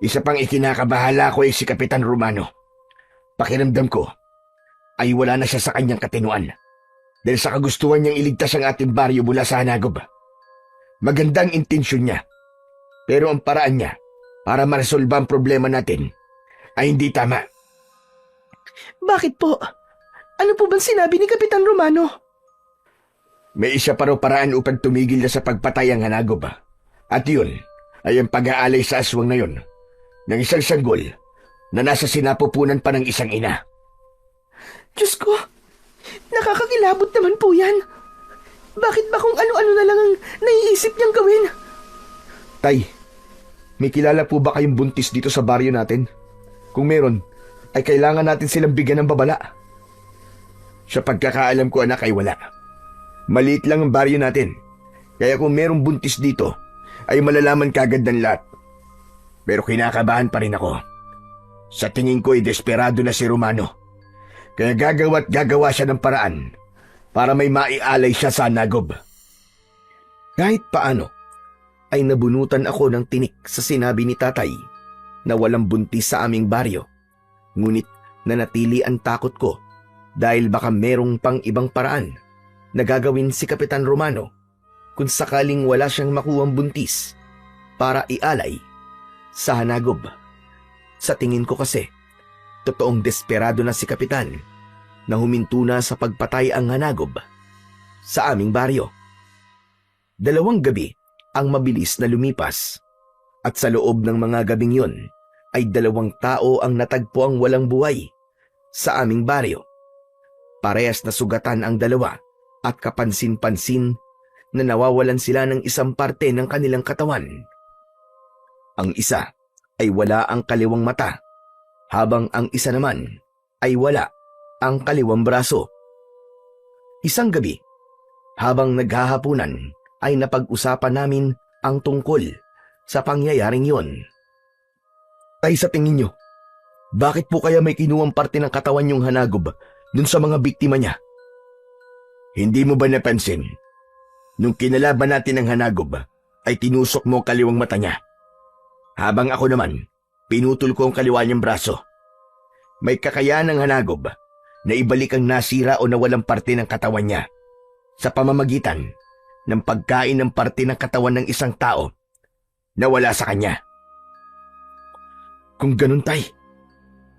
Isa pang ikinakabahala ko ay si Kapitan Romano. Pakiramdam ko, ay wala na siya sa kanyang katinuan. Dahil sa kagustuhan niyang iligtas ang ating baryo mula sa hanagob. Magandang intensyon niya. Pero ang paraan niya para maresolba ang problema natin ay hindi tama. Bakit po? Ano po bang sinabi ni Kapitan Romano? May isa pa raw paraan upang tumigil na sa pagpatay ang hanagob. At yun ay ang pag-aalay sa aswang na yun ng isang sanggol na nasa sinapupunan pa ng isang ina. Diyos ko, nakakakilabot naman po yan. Bakit ba kung ano-ano na lang ang naiisip niyang gawin? Tay, may kilala po ba kayong buntis dito sa baryo natin? Kung meron, ay kailangan natin silang bigyan ng babala. Sa pagkakaalam ko, anak, ay wala. Maliit lang ang baryo natin. Kaya kung merong buntis dito, ay malalaman kagad ng lahat. Pero kinakabahan pa rin ako. Sa tingin ko ay desperado na si Romano. Kaya gagawa siya ng paraan para may maialay siya sa hanagob. Kahit paano, ay nabunutan ako ng tinik sa sinabi ni Tatay na walang buntis sa aming baryo. Ngunit nanatili ang takot ko dahil baka merong pang ibang paraan na gagawin si Kapitan Romano kung sakaling wala siyang makuhang buntis para ialay sa hanagob. Sa tingin ko kasi, totoong desperado na si Kapitan na huminto na sa pagpatay ang hanagob sa aming baryo. 2 gabi ang mabilis na lumipas at sa loob ng mga gabing yun ay 2 tao ang natagpo ang walang buhay sa aming baryo. Parehas na sugatan ang 2 at kapansin-pansin na nawawalan sila ng isang parte ng kanilang katawan. Ang isa ay wala ang kaliwang mata, habang ang isa naman ay wala ang kaliwang braso. Isang gabi, habang naghahapunan, ay napag-usapan namin ang tungkol sa pangyayaring yon. Tay, sa tingin nyo, bakit po kaya may kinuwang parte ng katawan yung hanagob dun sa mga biktima niya? Hindi mo ba napansin? Nung kinalaban natin ang hanagob, ay tinusok mo ang kaliwang mata niya. Habang ako naman, pinutol ko ang kaliwa niyang braso. May kakayahan ng hanagob na ibalik ang nasira o nawalang parte ng katawan niya sa pamamagitan ng pagkain ng parte ng katawan ng isang tao na wala sa kanya. Kung ganun, Tay,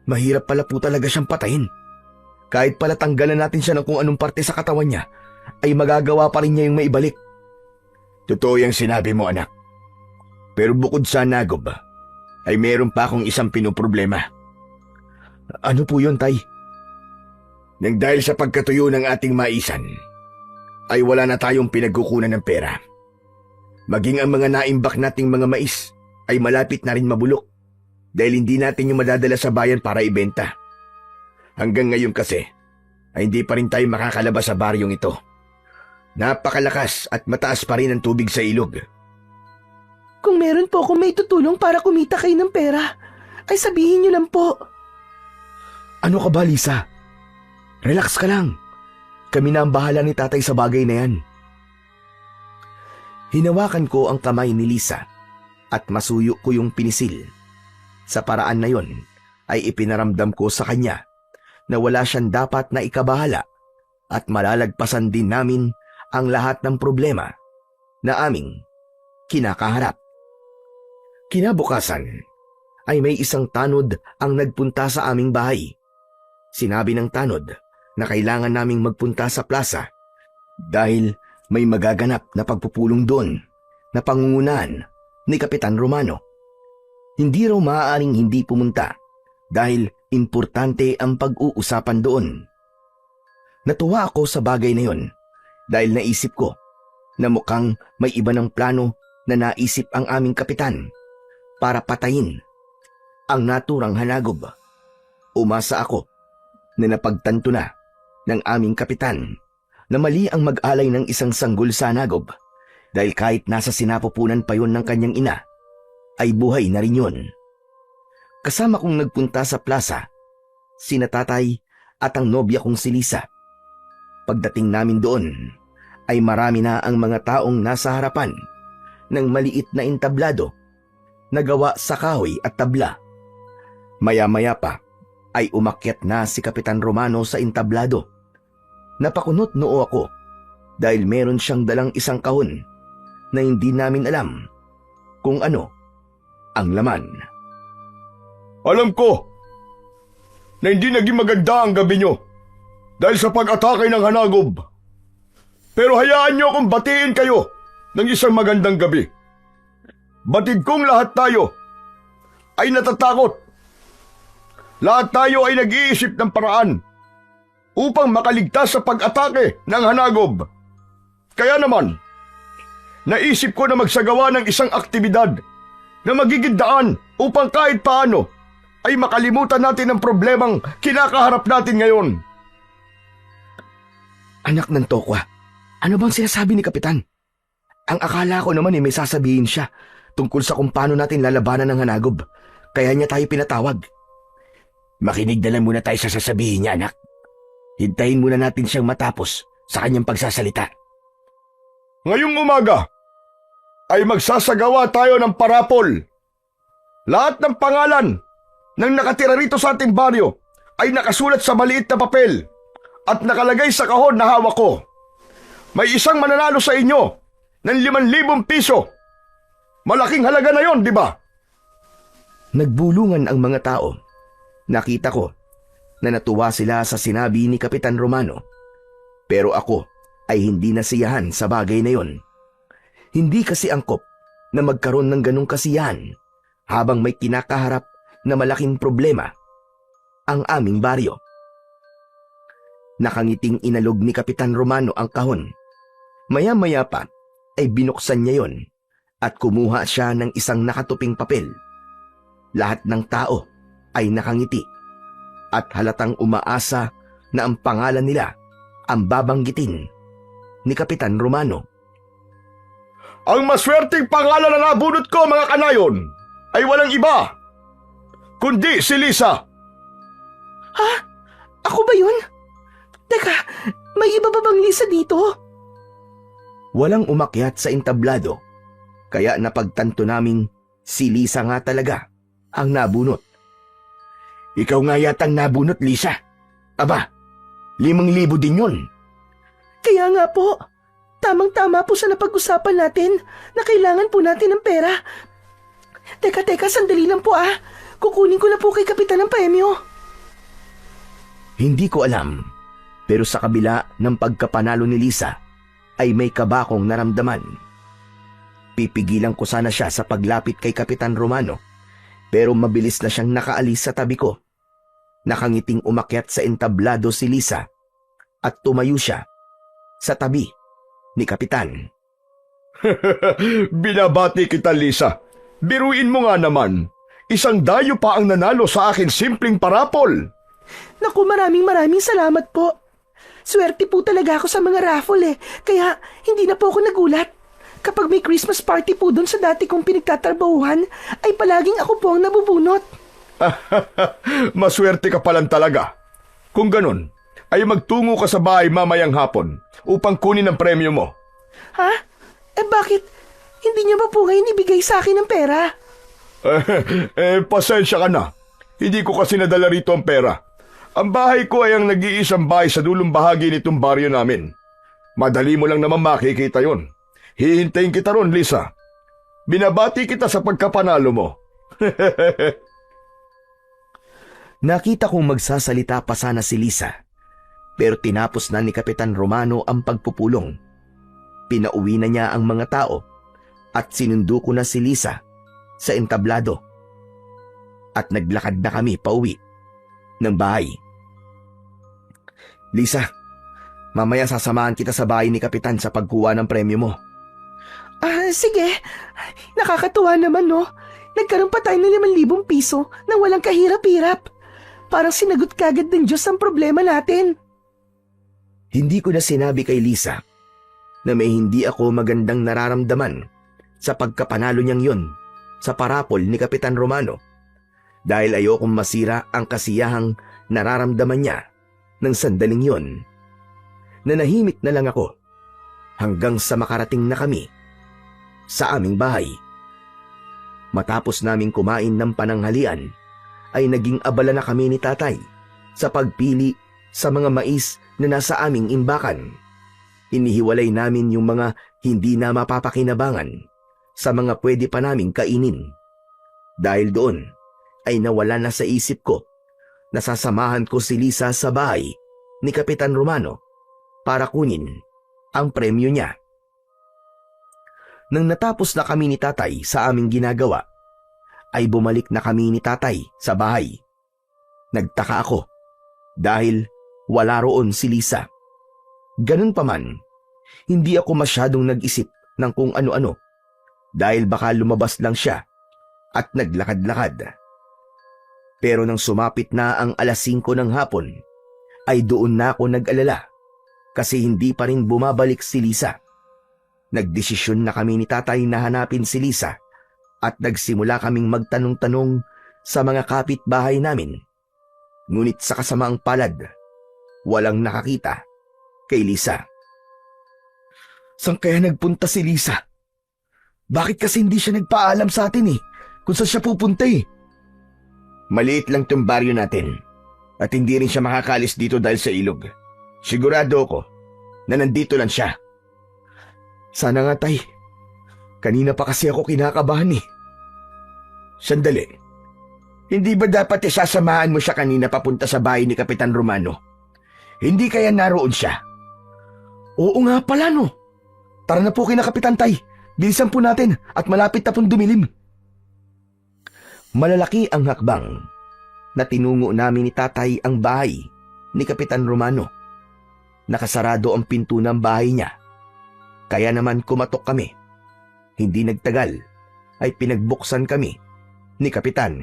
mahirap pala po talaga siyang patayin. Kahit pala tanggalan natin siya ng kung anong parte sa katawan niya, ay magagawa pa rin niya yung maibalik. Totoo yung sinabi mo, anak. Pero bukod sa hanagob, ay meron pa akong isang pinoproblema. Ano po yun, Tay? Nang dahil sa pagkatuyo ng ating maisan, ay wala na tayong pinagkukunan ng pera. Maging ang mga naimbak nating mga mais ay malapit na rin mabulok dahil hindi natin yung madadala sa bayan para ibenta. Hanggang ngayon kasi, ay hindi pa rin tayo makakalabas sa baryong ito. Napakalakas at mataas pa rin ang tubig sa ilog. Kung meron po akong may tutulong para kumita kayo ng pera, ay sabihin niyo lang po. Ano ka ba, Lisa? Relax ka lang. Kami na ang bahala ni Tatay sa bagay na yan. Hinawakan ko ang kamay ni Lisa at masuyo ko yung pinisil. Sa paraan na yon ay ipinaramdam ko sa kanya na wala siyang dapat na ikabahala at malalagpasan din namin ang lahat ng problema na aming kinakaharap. Kinabukasan ay may isang tanod ang nagpunta sa aming bahay. Sinabi ng tanod na kailangan naming magpunta sa plaza dahil may magaganap na pagpupulong doon na pangungunahan ni Kapitan Romano. Hindi raw maaaring hindi pumunta dahil importante ang pag-uusapan doon. Natuwa ako sa bagay na yon dahil naisip ko na mukhang may iba ng plano na naisip ang aming kapitan para patayin ang naturang hanagob. Umasa ako na napagtanto na ng aming kapitan na mali ang mag-alay ng isang sanggol sa hanagob dahil kahit nasa sinapupunan pa yon ng kanyang ina, ay buhay na rin yun. Kasama kong nagpunta sa plaza, sina tatay at ang nobya kong si Lisa. Pagdating namin doon, ay marami na ang mga taong nasa harapan ng maliit na entablado na gawa sa kahoy at tabla. Maya-maya pa ay umakyat na si Kapitan Romano sa entablado. Napakunot noo ako dahil meron siyang dalang isang kahon na hindi namin alam kung ano ang laman. Alam ko na hindi naging maganda ang gabi nyo dahil sa pag-atake ng hanagob. Pero hayaan nyo akong batiin kayo ng isang magandang gabi. Batid kong lahat tayo ay natatakot. Lahat tayo ay nag-iisip ng paraan upang makaligtas sa pag-atake ng hanagob. Kaya naman, naisip ko na magsagawa ng isang aktibidad na magiging daan upang kahit paano ay makalimutan natin ang problemang kinakaharap natin ngayon. Anak ng Tokwa, ano bang sinasabi ni Kapitan? Ang akala ko naman may sasabihin siya tungkol sa kung paano natin lalabanan ng hanagob. Kaya niya tayo pinatawag. Makinig na lang muna tayo sa sasabihin niya, anak. Hintayin muna natin siyang matapos sa kanyang pagsasalita. Ngayong umaga ay magsasagawa tayo ng parapol. Lahat ng pangalan ng nakatira rito sa ating baryo ay nakasulat sa maliit na papel at nakalagay sa kahon na hawak ko. May isang mananalo sa inyo ng 5,000 piso. Malaking halaga na yon, di ba? Nagbulungan ang mga tao. Nakita ko na natuwa sila sa sinabi ni Kapitan Romano. Pero ako ay hindi nasiyahan sa bagay na yon. Hindi kasi angkop na magkaroon ng ganong kasiyahan habang may kinakaharap na malaking problema ang aming baryo. Nakangiting inalog ni Kapitan Romano ang kahon. Maya-maya pa ay binuksan niya yon at kumuha siya ng isang nakatuping papel. Lahat ng tao ay nakangiti at halatang umaasa na ang pangalan nila ang babanggitin ni Kapitan Romano. Ang maswerteng pangalan na nabunot ko, mga kanayon, ay walang iba kundi si Lisa. Ha? Ako ba yun? Teka, may iba ba bang Lisa dito? Walang umakyat sa entablado, kaya napagtanto naming si Lisa nga talaga ang nabunot. Ikaw nga yatang nabunot, Lisa. Aba, 5,000 din yun. Kaya nga po, tamang-tama po sa napag-usapan natin na kailangan po natin ng pera. Teka, sandali lang po ah. Kukunin ko na po kay Kapitan ang premyo. Hindi ko alam, pero sa kabila ng pagkapanalo ni Lisa, ay may kaba akong naramdaman. Pipigilan ko sana siya sa paglapit kay Kapitan Romano, pero mabilis na siyang nakaalis sa tabi ko. Nakangiting umakyat sa entablado si Lisa at tumayo siya sa tabi ni Kapitan. Binabati kita, Lisa. Biruin mo nga naman. Isang dayo pa ang nanalo sa akin simpleng parapol. Naku, maraming salamat po. Swerte po talaga ako sa mga raffle kaya hindi na po ako nagulat. Kapag may Christmas party po doon sa dati kong pinagtatrabahuhan, ay palaging ako po ang nabubunot. Maswerte ka palang talaga. Kung ganun, ay magtungo ka sa bahay mamayang hapon upang kunin ang premyo mo. Ha? Bakit? Hindi niyo ba po ngayon ibigay sa akin ng pera? Pasensya ka na. Hindi ko kasi nadala rito ang pera. Ang bahay ko ay ang nag-iisang bahay sa dulong bahagi nitong baryo namin. Madali mo lang naman makikita yon. Hihintayin kita ron, Lisa. Binabati kita sa pagkapanalo mo. Nakita kong magsasalita pa sana si Lisa, pero tinapos na ni Kapitan Romano ang pagpupulong. Pinauwi na niya ang mga tao at sinundo ko na si Lisa sa entablado. At naglakad na kami pauwi. ng bahay. Lisa, mamaya sasamahan kita sa bahay ni Kapitan sa pagkuha ng premyo mo. Sige. Nakakatuwa naman, no? Nagkaroon pa tayo ng 5,000 piso nang walang kahirap-hirap. Parang sinagot kagad ng Diyos ang problema natin. Hindi ko na sinabi kay Lisa na may hindi ako magandang nararamdaman sa pagkapanalo niyang yun sa parapol ni Kapitan Romano dahil ayokong masira ang kasiyahang nararamdaman niya ng sandaling yun. Nanahimik na lang ako hanggang sa makarating na kami sa aming bahay. Matapos naming kumain ng pananghalian ay naging abala na kami ni tatay sa pagpili sa mga mais na nasa aming imbakan. Inihiwalay namin yung mga hindi na mapapakinabangan sa mga pwede pa naming kainin. Dahil doon ay nawala na sa isip ko na sasamahan ko si Lisa sa bahay ni Kapitan Romano para kunin ang premyo niya. Nang natapos na kami ni tatay sa aming ginagawa, ay bumalik na kami ni tatay sa bahay. Nagtaka ako dahil wala roon si Lisa. Ganun pa man, hindi ako masyadong nag-isip ng kung ano-ano dahil baka lumabas lang siya at naglakad-lakad. Pero nang sumapit na ang 5:00 ng hapon, ay doon na ako nag-alala kasi hindi pa rin bumabalik si Lisa. Nagdesisyon na kami ni tatay na hanapin si Lisa at nagsimula kaming magtanong-tanong sa mga kapitbahay namin. Ngunit sa kasamaang palad, walang nakakita kay Lisa. Saan kaya nagpunta si Lisa? Bakit kasi hindi siya nagpaalam sa atin kung saan siya pupunta Maliit lang tong baryo natin at hindi rin siya makakalis dito dahil sa ilog. Sigurado ako na nandito lang siya. Sana nga tay. Kanina pa kasi ako kinakabahan Sandali. Hindi ba dapat isasamahan mo siya kanina papunta sa bahay ni Kapitan Romano? Hindi kaya naroon siya? Oo nga pala Tara na po kina Kapitan Tay. Bilisan po natin at malapit na pong dumilim. Malalaki ang hakbang na tinungo namin ni tatay ang bahay ni Kapitan Romano. Nakasarado ang pinto ng bahay niya. Kaya naman kumatok kami. Hindi nagtagal ay pinagbuksan kami ni Kapitan.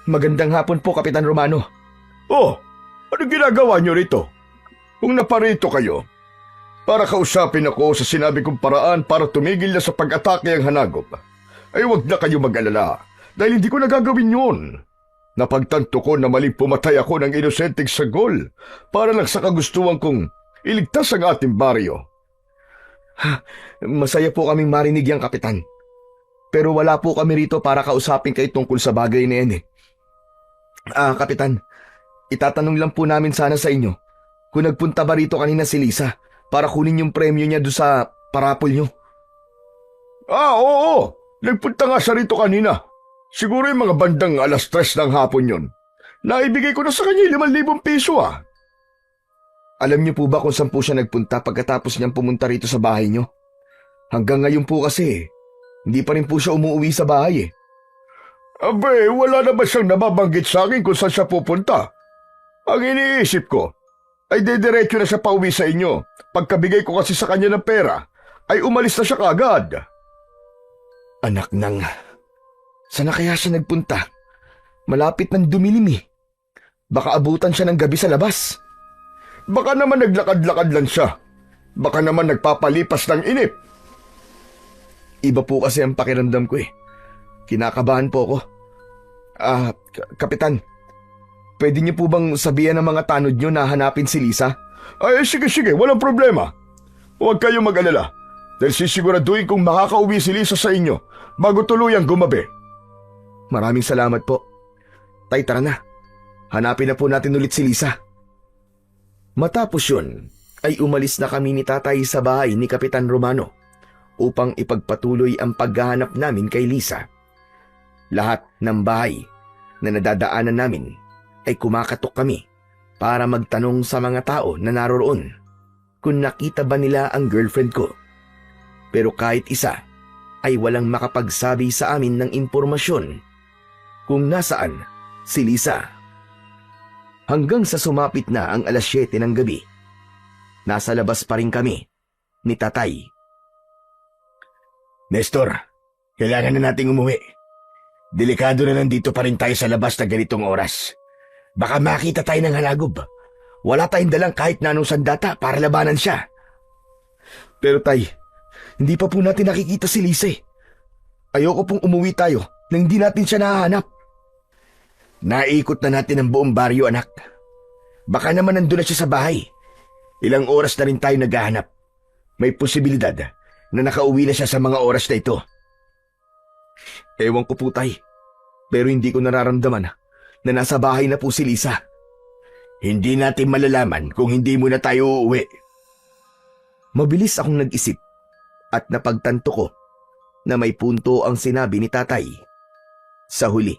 Magandang hapon po, Kapitan Romano. Oh, ano ginagawa niyo rito? Kung naparito kayo, para kausapin ako sa sinabi kong paraan para tumigil na sa pag-atake ang hanagop, ay huwag na kayo mag-alala dahil hindi ko nagagawin yun. Napagtanto ko na maling pumatay ako ng inosenteng sagol para lang sa kagustuhan kong iligtas ang ating baryo. Masaya po kaming marinig yang Kapitan. Pero wala po kami rito para kausapin kayo tungkol sa bagay na yan Kapitan, itatanong lang po namin sana sa inyo kung nagpunta ba rito kanina si Lisa para kunin yung premyo niya doon sa parapol nyo. Oo. Nagpunta nga siya rito kanina. Siguro yung mga bandang 3:00 ng hapon yun. Naibigay ko na sa kanya 5,000 piso Alam niyo po ba kung saan po siya nagpunta pagkatapos niyang pumunta rito sa bahay niyo? Hanggang ngayon po kasi, hindi pa rin po siya umuwi sa bahay Abe, wala na ba siyang nababanggit sa akin kung saan siya pupunta? Ang iniisip ko, ay dediretso na siya pauwi sa inyo. Pagkabigay ko kasi sa kanya ng pera, ay umalis na siya kaagad. Anak nang, saan na kaya siya nagpunta? Malapit ng dumilim Baka abutan siya ng gabi sa labas. Baka naman naglakad-lakad lang siya. Baka naman nagpapalipas ng inip. Iba po kasi ang pakiramdam ko Kinakabahan po ako. Kapitan, pwede niyo po bang sabihan ng mga tanod niyo na hanapin si Lisa? Ay, sige, walang problema. Huwag kayong mag-alala. Dahil sisiguraduhin kong makakauwi si Lisa sa inyo bago tuluyang gumabi. Maraming salamat po. Tay, tara na. Hanapin na po natin ulit si Lisa. Matapos yun, ay umalis na kami ni tatay sa bahay ni Kapitan Romano upang ipagpatuloy ang paghahanap namin kay Lisa. Lahat ng bahay na nadadaanan namin ay kumakatok kami para magtanong sa mga tao na naroroon kung nakita ba nila ang girlfriend ko. Pero kahit isa ay walang makapagsabi sa amin ng impormasyon kung nasaan si Lisa. Hanggang sa sumapit na ang 7:00 ng gabi. Nasa labas pa rin kami ni Tatay. Nestor, kailangan na nating umuwi. Delikado na nandito pa rin tayo sa labas na ganitong oras. Baka makita tayo ng halagob. Wala tayong dalang kahit na anong sandata para labanan siya. Pero Tay, hindi pa po natin nakikita si Lisa eh. Ayoko pong umuwi tayo nang hindi natin siya nahahanap. Naikot na natin ang buong baryo, anak. Baka naman nandun na siya sa bahay. Ilang oras na rin tayo naghahanap. May posibilidad na nakauwi na siya sa mga oras na ito. Ewan ko po Tay, pero hindi ko nararamdaman na nasa bahay na po si Lisa. Hindi natin malalaman kung hindi muna tayo uuwi. Mabilis akong nag-isip at napagtanto ko na may punto ang sinabi ni Tatay. Sa huli,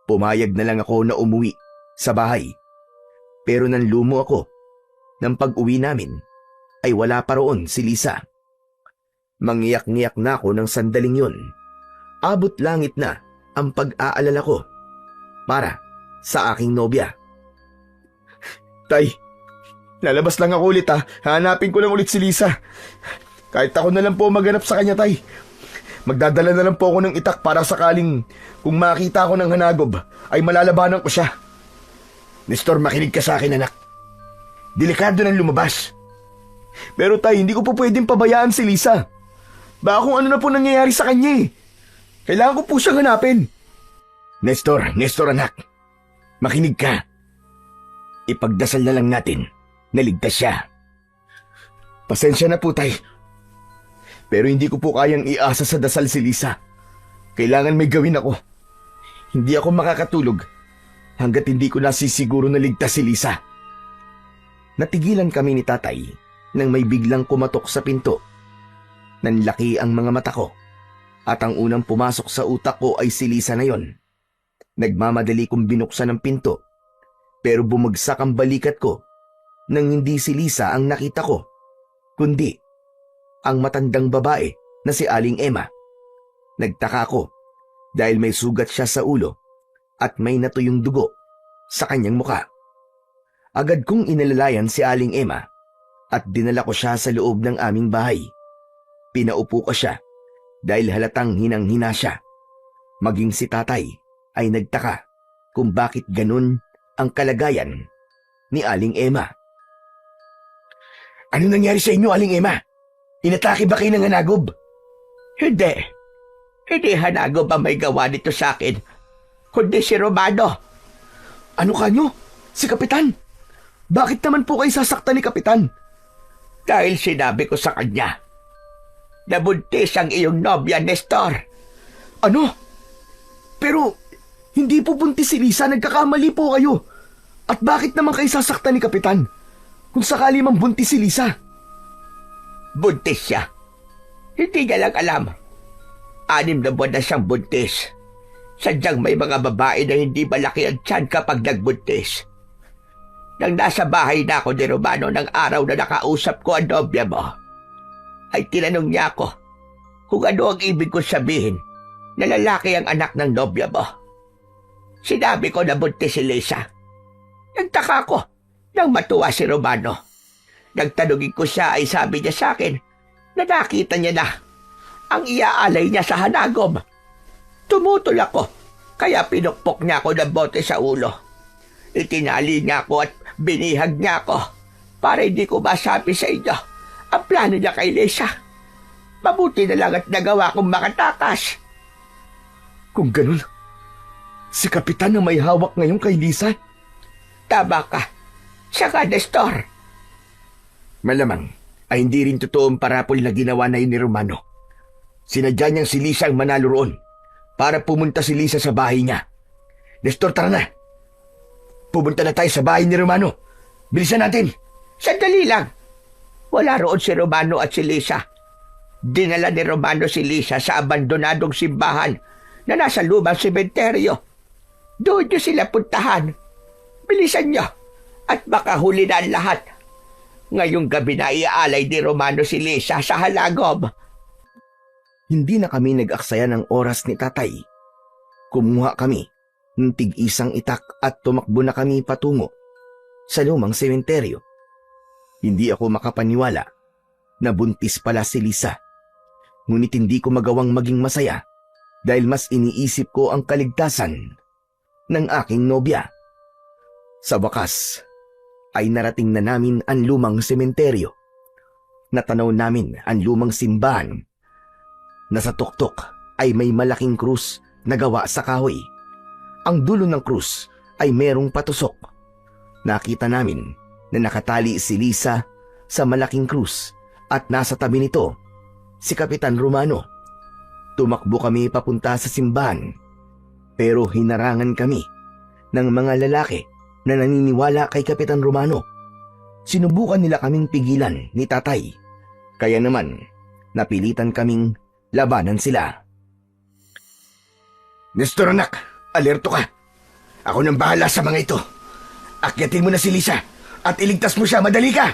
pumayag na lang ako na umuwi sa bahay. Pero nanlumo ako nang pag-uwi namin ay wala pa roon si Lisa. Mangiyak-ngiyak na ako ng sandaling yun. Abot langit na ang pag-aalala ko para sa aking nobya. Tay, lalabas lang ako ulit ha. Hanapin ko lang ulit si Lisa. Kahit ako na lang po maghanap sa kanya, Tay. Magdadala na lang po ako ng itak para sakaling kung makita ko ng hanagob ay malalabanan ko siya. Nestor, makinig ka sa akin, anak. Delikado nang lumabas. Pero Tay, hindi ko po pwedeng pabayaan si Lisa. Baka kung ano na po nangyayari sa kanya eh. Kailangan ko po siyang hanapin. Nestor, anak. Makinig ka. Ipagdasal na lang natin na ligtas siya. Pasensya na po, Tay. Pero hindi ko po kayang iasa sa dasal si Lisa. Kailangan may gawin ako. Hindi ako makakatulog hanggat hindi ko nasisiguro na ligtas si Lisa. Natigilan kami ni Tatay nang may biglang kumatok sa pinto. Nanlaki ang mga mata ko at ang unang pumasok sa utak ko ay si Lisa na yon. Nagmamadali kong binuksan ang pinto pero bumagsak ang balikat ko nang hindi si Lisa ang nakita ko, kundi ang matandang babae na si Aling Emma. Nagtaka ako dahil may sugat siya sa ulo at may natuyong dugo sa kanyang muka. Agad kong inalalayan si Aling Emma at dinala ko siya sa loob ng aming bahay. Pinaupo ko siya dahil halatang hinang-hina siya. Maging si Tatay ay nagtaka kung bakit ganun ang kalagayan ni Aling Emma. Ano nangyari sa inyo, Aling Emma? Inatake ba kayo ng hanagob? Hindi. Hindi hanagob ang may gawa nito sa akin, kundi si Romano. Ano kanyo? Si Kapitan? Bakit naman po kayo sasaktan ni Kapitan? Dahil sinabi ko sa kanya, nabuntis ang iyong nobya, Nestor. Ano? Pero hindi po buntis si Lisa, nagkakamali po kayo. At bakit naman kayo sasaktan ni Kapitan kung sakali mang buntis si Lisa? Buntis siya. Hindi niya lang alam. 6 na buwan na siyang buntis. Sadyang may mga babae na hindi malaki ang tiyan kapag nagbuntis. Nang nasa bahay na ako ni Romano ng araw na nakausap ko ang nobya mo, ay tinanong niya ako kung ano ang ibig ko sabihin na lalaki ang anak ng nobya mo. Sinabi ko na buntis si Lisa. Nagtaka ko nang matuwa si Romano. Nagtanungin ko siya ay sabi niya sa akin na nakita niya na ang iaalay niya sa hanagob. Tumutol ako kaya pinukpok niya ako ng bote sa ulo. Itinali niya ako at binihag niya ako para hindi ko masabi sa inyo ang plano niya kay Lisa. Mabuti na lang at nagawa kong makatakas. Kung ganun, si Kapitan na may hawak ngayon kay Lisa? Tama ka. Siya ka, Nestor. Malamang ay hindi rin totoong parapol na ginawa na yun ni Romano. Sinadya niyang si Lisa ang manalo roon para pumunta si Lisa sa bahay niya. Nestor, tara na. Pumunta na tayo sa bahay ni Romano. Bilisan natin. Sandali lang. Wala roon si Romano at si Lisa. Dinala ni Romano si Lisa sa abandonadong simbahan na nasa lumang sementeryo. Doon niyo sila puntahan. Bilisan niyo at baka huli na ang lahat. Ngayong gabi na iaalay ni Romano si Lisa sa halagob. Hindi na kami nag-aksaya ng oras ni Tatay. Kumuha kami ng tig-isang itak at tumakbo na kami patungo sa lumang sementeryo. Hindi ako makapaniwala na buntis pala si Lisa. Ngunit hindi ko magawang maging masaya dahil mas iniisip ko ang kaligtasan ng aking nobya. Sa wakas ay narating na namin ang lumang sementeryo. Natanaw namin ang lumang simbahan na sa tuktok ay may malaking krus na gawa sa kahoy. Ang dulo ng krus ay merong patusok. Nakita namin na nakatali si Lisa sa malaking krus at nasa tabi nito si Kapitan Romano. Tumakbo kami papunta sa simbahan pero hinarangan kami ng mga lalaki na naniniwala kay Kapitan Romano. Sinubukan nila kaming pigilan ni tatay, kaya naman napilitan kaming labanan sila. Nestor anak, alerto ka. Ako nang bahala sa mga ito. Akyatin mo na si Lisa at iligtas mo siya, madali ka!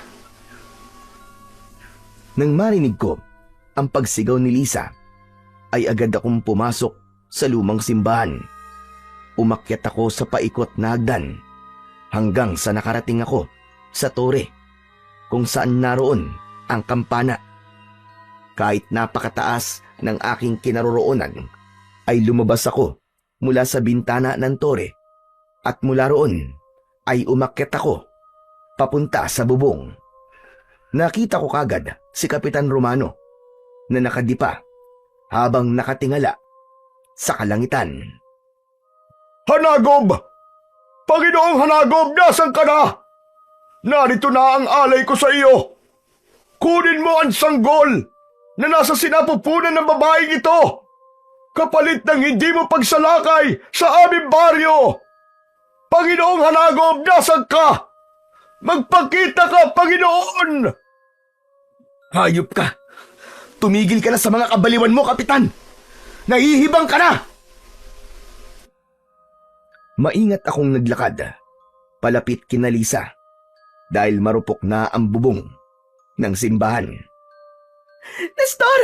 Nang marinig ko ang pagsigaw ni Lisa, ay agad akong pumasok sa lumang simbahan. Umakyat ako sa paikot na hagdan hanggang sa nakarating ako sa tore kung saan naroon ang kampana. Kahit napakataas ng aking kinaroroonan, ay lumabas ako mula sa bintana ng tore at mula roon ay umakyat ako papunta sa bubong. Nakita ko kagad si Kapitan Romano na nakadipa habang nakatingala sa kalangitan. Hanagob! Panginoong Hanagob, nasan ka na? Narito na ang alay ko sa iyo. Kunin mo ang sanggol na nasa sinapupunan ng babaeng ito, kapalit ng hindi mo pagsalakay sa aming baryo. Panginoong Hanagob, nasan ka? Magpakita ka, Panginoon! Hayop ka! Tumigil ka na sa mga kabaliwan mo, Kapitan! Nahihibang ka na! Maingat akong naglakad, palapit kina Lisa, dahil marupok na ang bubong ng simbahan. Nestor!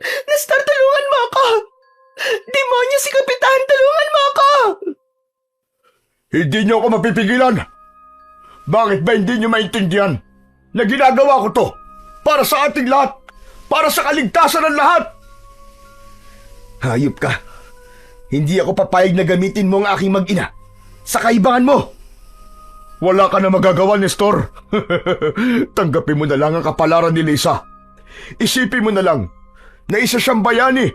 Nestor, tulungan mo ako! Demonyo si Kapitan! Tulungan mo ako! Hindi niyo ako mapipigilan. Bakit ba hindi niyo maintindihan na ginagawa ko to para sa ating lahat, para sa kaligtasan ng lahat? Hayop ka! Hindi ako papayag na gamitin mo ang aking mag-ina sa kaibangan mo! Wala ka na magagawa, Nestor. Tanggapin mo na lang ang kapalaran ni Lisa. Isipin mo na lang na isa siyang bayani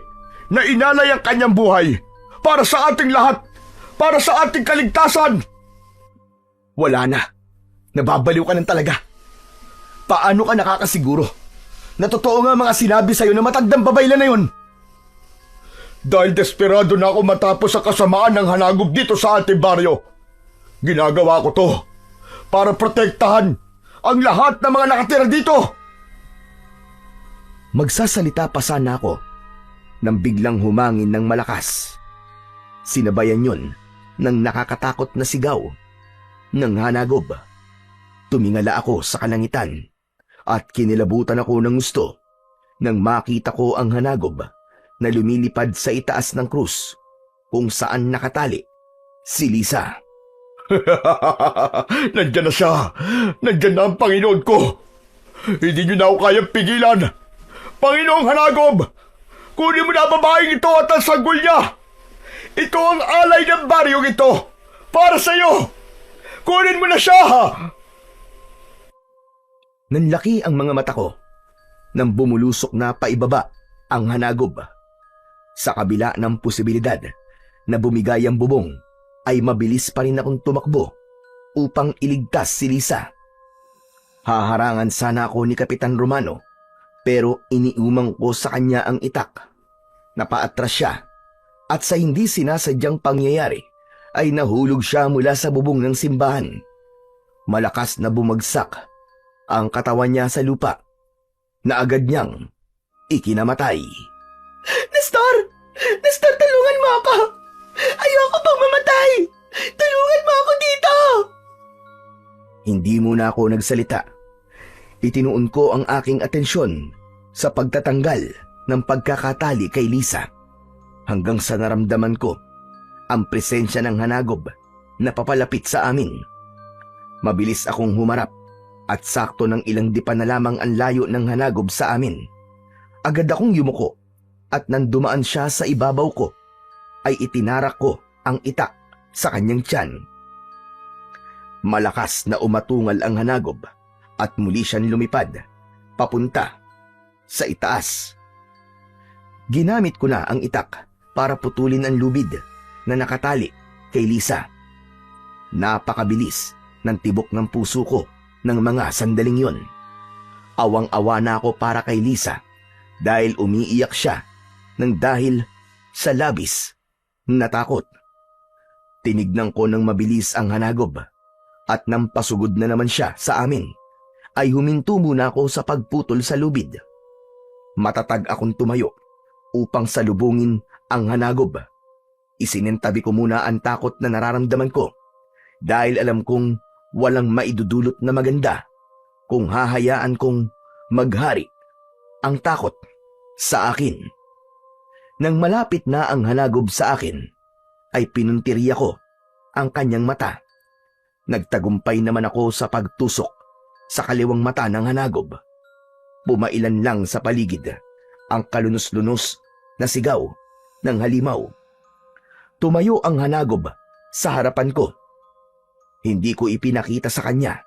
na inalay ang kanyang buhay para sa ating lahat, para sa ating kaligtasan. Wala na. Nababaliw ka ng talaga. Paano ka nakakasiguro na totoo nga mga sinabi sa'yo na matandang babayla na yun? Dahil desperado na ako matapos sa kasamaan ng Hanagob dito sa ating baryo. Ginagawa ko to para protektahan ang lahat ng mga nakatira dito. Magsasalita pa sana ako nang biglang humangin ng malakas. Sinabayan yon ng nakakatakot na sigaw ng Hanagob. Tumingala ako sa kalangitan at kinilabutan ako ng gusto nang makita ko ang Hanagob na lumilipad sa itaas ng krus kung saan nakatali si Lisa. Nandiyan na siya. Nandiyan na ang Panginoon ko. Hindi niyo na ako kayang pigilan. Panginoong Hanagob, kunin mo na ang babaeng ito at ang sanggol niya. Ito ang alay ng baryong ito. Para sa iyo. Kunin mo na siya. Nanlaki ang mga mata ko nang bumulusok na paibaba ang Hanagob. Sa kabila ng posibilidad na bumigay ang bubong, ay mabilis pa rin akong tumakbo upang iligtas si Lisa. Haharangan sana ako ni Kapitan Romano, pero iniumang ko sa kanya ang itak. Napaatras siya at sa hindi sinasadyang pangyayari ay nahulog siya mula sa bubong ng simbahan. Malakas na bumagsak ang katawan niya sa lupa na agad niyang ikinamatay. Nestor! Nestor, tulungan mo ako! Ayoko pang mamatay! Tulungan mo ako dito! Hindi muna ako nagsalita. Itinuon ko ang aking atensyon sa pagtatanggal ng pagkakatali kay Lisa hanggang sa naramdaman ko ang presensya ng Hanagob na papalapit sa amin. Mabilis akong humarap at sakto ng ilang dipa na lamang ang layo ng hanagob sa amin. Agad akong yumuko at nang dumaan siya sa ibabaw ko, ay itinarak ko ang itak sa kanyang tiyan. Malakas na umatungal ang hanagob at muli siyang lumipad papunta sa itaas. Ginamit ko na ang itak para putulin ang lubid na nakatali kay Lisa. Napakabilis ng tibok ng puso ko ng mga sandaling yon. Awang-awa na ako para kay Lisa dahil umiiyak siya ng dahil sa labis na takot. Tinignan ko ng mabilis ang hanagob at nang pasugod na naman siya sa amin, ay huminto muna ako sa pagputol sa lubid. Matatag akong tumayo upang salubungin ang hanagob. Isinintabi ko muna ang takot na nararamdaman ko dahil alam kong walang maidudulot na maganda kung hahayaan kong maghari ang takot sa akin. Nang malapit na ang hanagob sa akin, ay pinuntiriya ko ang kanyang mata. Nagtagumpay naman ako sa pagtusok sa kaliwang mata ng hanagob. Pumailan lang sa paligid ang kalunos-lunos na sigaw ng halimaw. Tumayo ang hanagob sa harapan ko. Hindi ko ipinakita sa kanya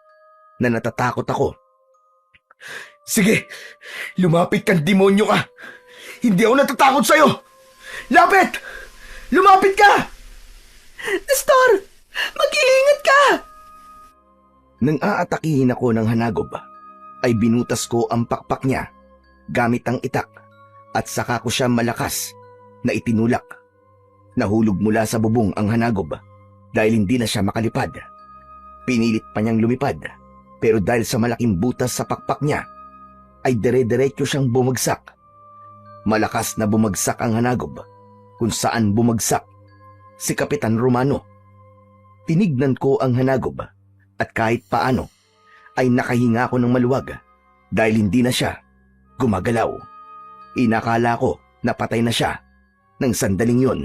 na natatakot ako. Sige, lumapit kang demonyo ka. Hindi ako natatakot sa'yo. Lapit! Lumapit ka! Nestor! Mag-iingat ka! Nang aatakihin ako ng hanagob, ay binutas ko ang pakpak niya gamit ang itak at saka ko siya malakas na itinulak. Nahulog mula sa bubong ang hanagob dahil hindi na siya makalipad. Pinilit pa niyang lumipad pero dahil sa malaking butas sa pakpak niya ay dire-diretso siyang bumagsak. Malakas na bumagsak ang hanagob kung saan bumagsak si Kapitan Romano. Tinignan ko ang hanagob at kahit paano ay nakahinga ako ng maluwag dahil hindi na siya gumagalaw. Inakala ko na patay na siya ng sandaling yon.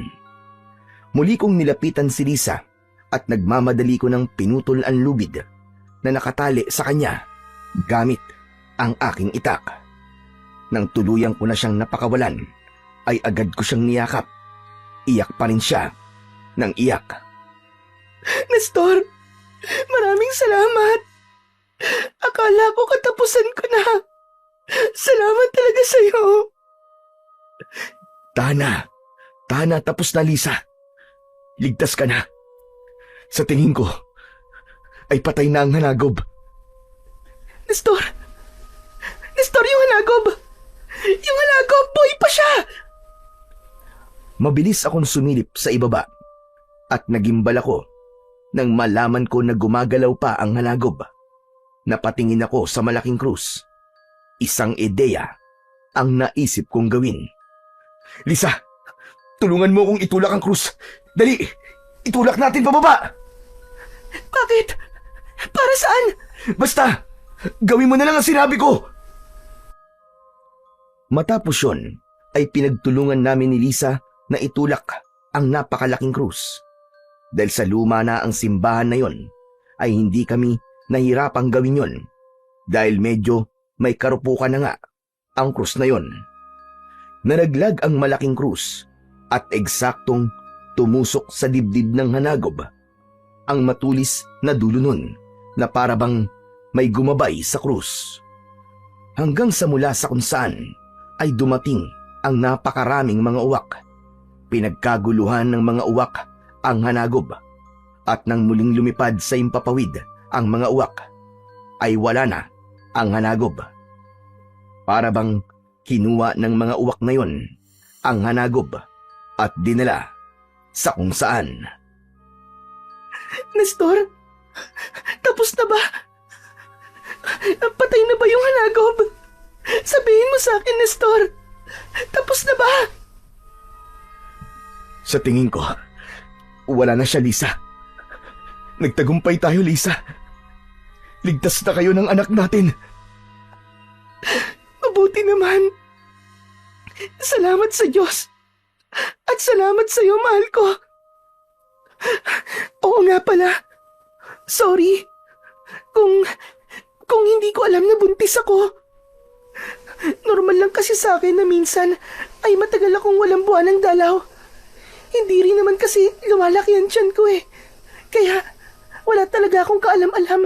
Muli kong nilapitan si Lisa at nagmamadali ko ng pinutol ang lubid na nakatali sa kanya gamit ang aking itak. Nang tuluyang ko na siyang napakawalan, ay agad ko siyang niyakap. Iyak pa rin siya ng iyak. Nestor, maraming salamat. Akala ko katapusan ko na. Salamat talaga sa'yo. Tana, tapos na Lisa. Ligtas ka na. Sa tingin ko, ay patay na ang hanagob. Nestor, yung hanagob. Yung hanagob, boy pa siya. Mabilis akong sumilip sa ibaba at nagimbal ako nang malaman ko na gumagalaw pa ang hanagob. Napatingin ako sa malaking krus. Isang ideya ang naisip kong gawin. Lisa, tulungan mo akong itulak ang krus. Dali, itulak natin pababa. Bakit? Para saan? Basta, gawin mo na lang ang sinabi ko. Matapos yun, ay pinagtulungan namin ni Lisa na itulak ang napakalaking krus. Dahil sa luma na ang simbahan na yon, ay hindi kami nahirapang gawin yon. Dahil medyo may karupukan na nga ang krus na yon. Naraglag ang malaking krus at eksaktong tumusok sa dibdib ng hanagob. Ang matulis na dulo nun na parabang may gumabay sa krus. Hanggang sa mula sa kung saan ay dumating ang napakaraming mga uwak. Pinagkaguluhan ng mga uwak ang hanagob at nang muling lumipad sa impapawid ang mga uwak ay wala na ang hanagob. Para bang kinuha ng mga uwak na yon ang hanagob at dinala sa kung saan. Nestor, tapos na ba? Patay na ba yung hanagob? Sabihin mo sa akin, Nestor. Tapos na ba? Sa tingin ko, wala na siya, Lisa. Nagtagumpay tayo, Lisa. Ligtas na kayo ng anak natin. Mabuti naman. Salamat sa Diyos. At salamat sa iyo, mahal ko. Oo nga pala. Sorry. Kung, kung hindi ko alam na buntis ako. Normal lang kasi sa akin na minsan ay matagal akong walang buwan ng dalaw. Hindi rin naman kasi lumalaki ang tiyan ko eh. Kaya wala talaga akong kaalam-alam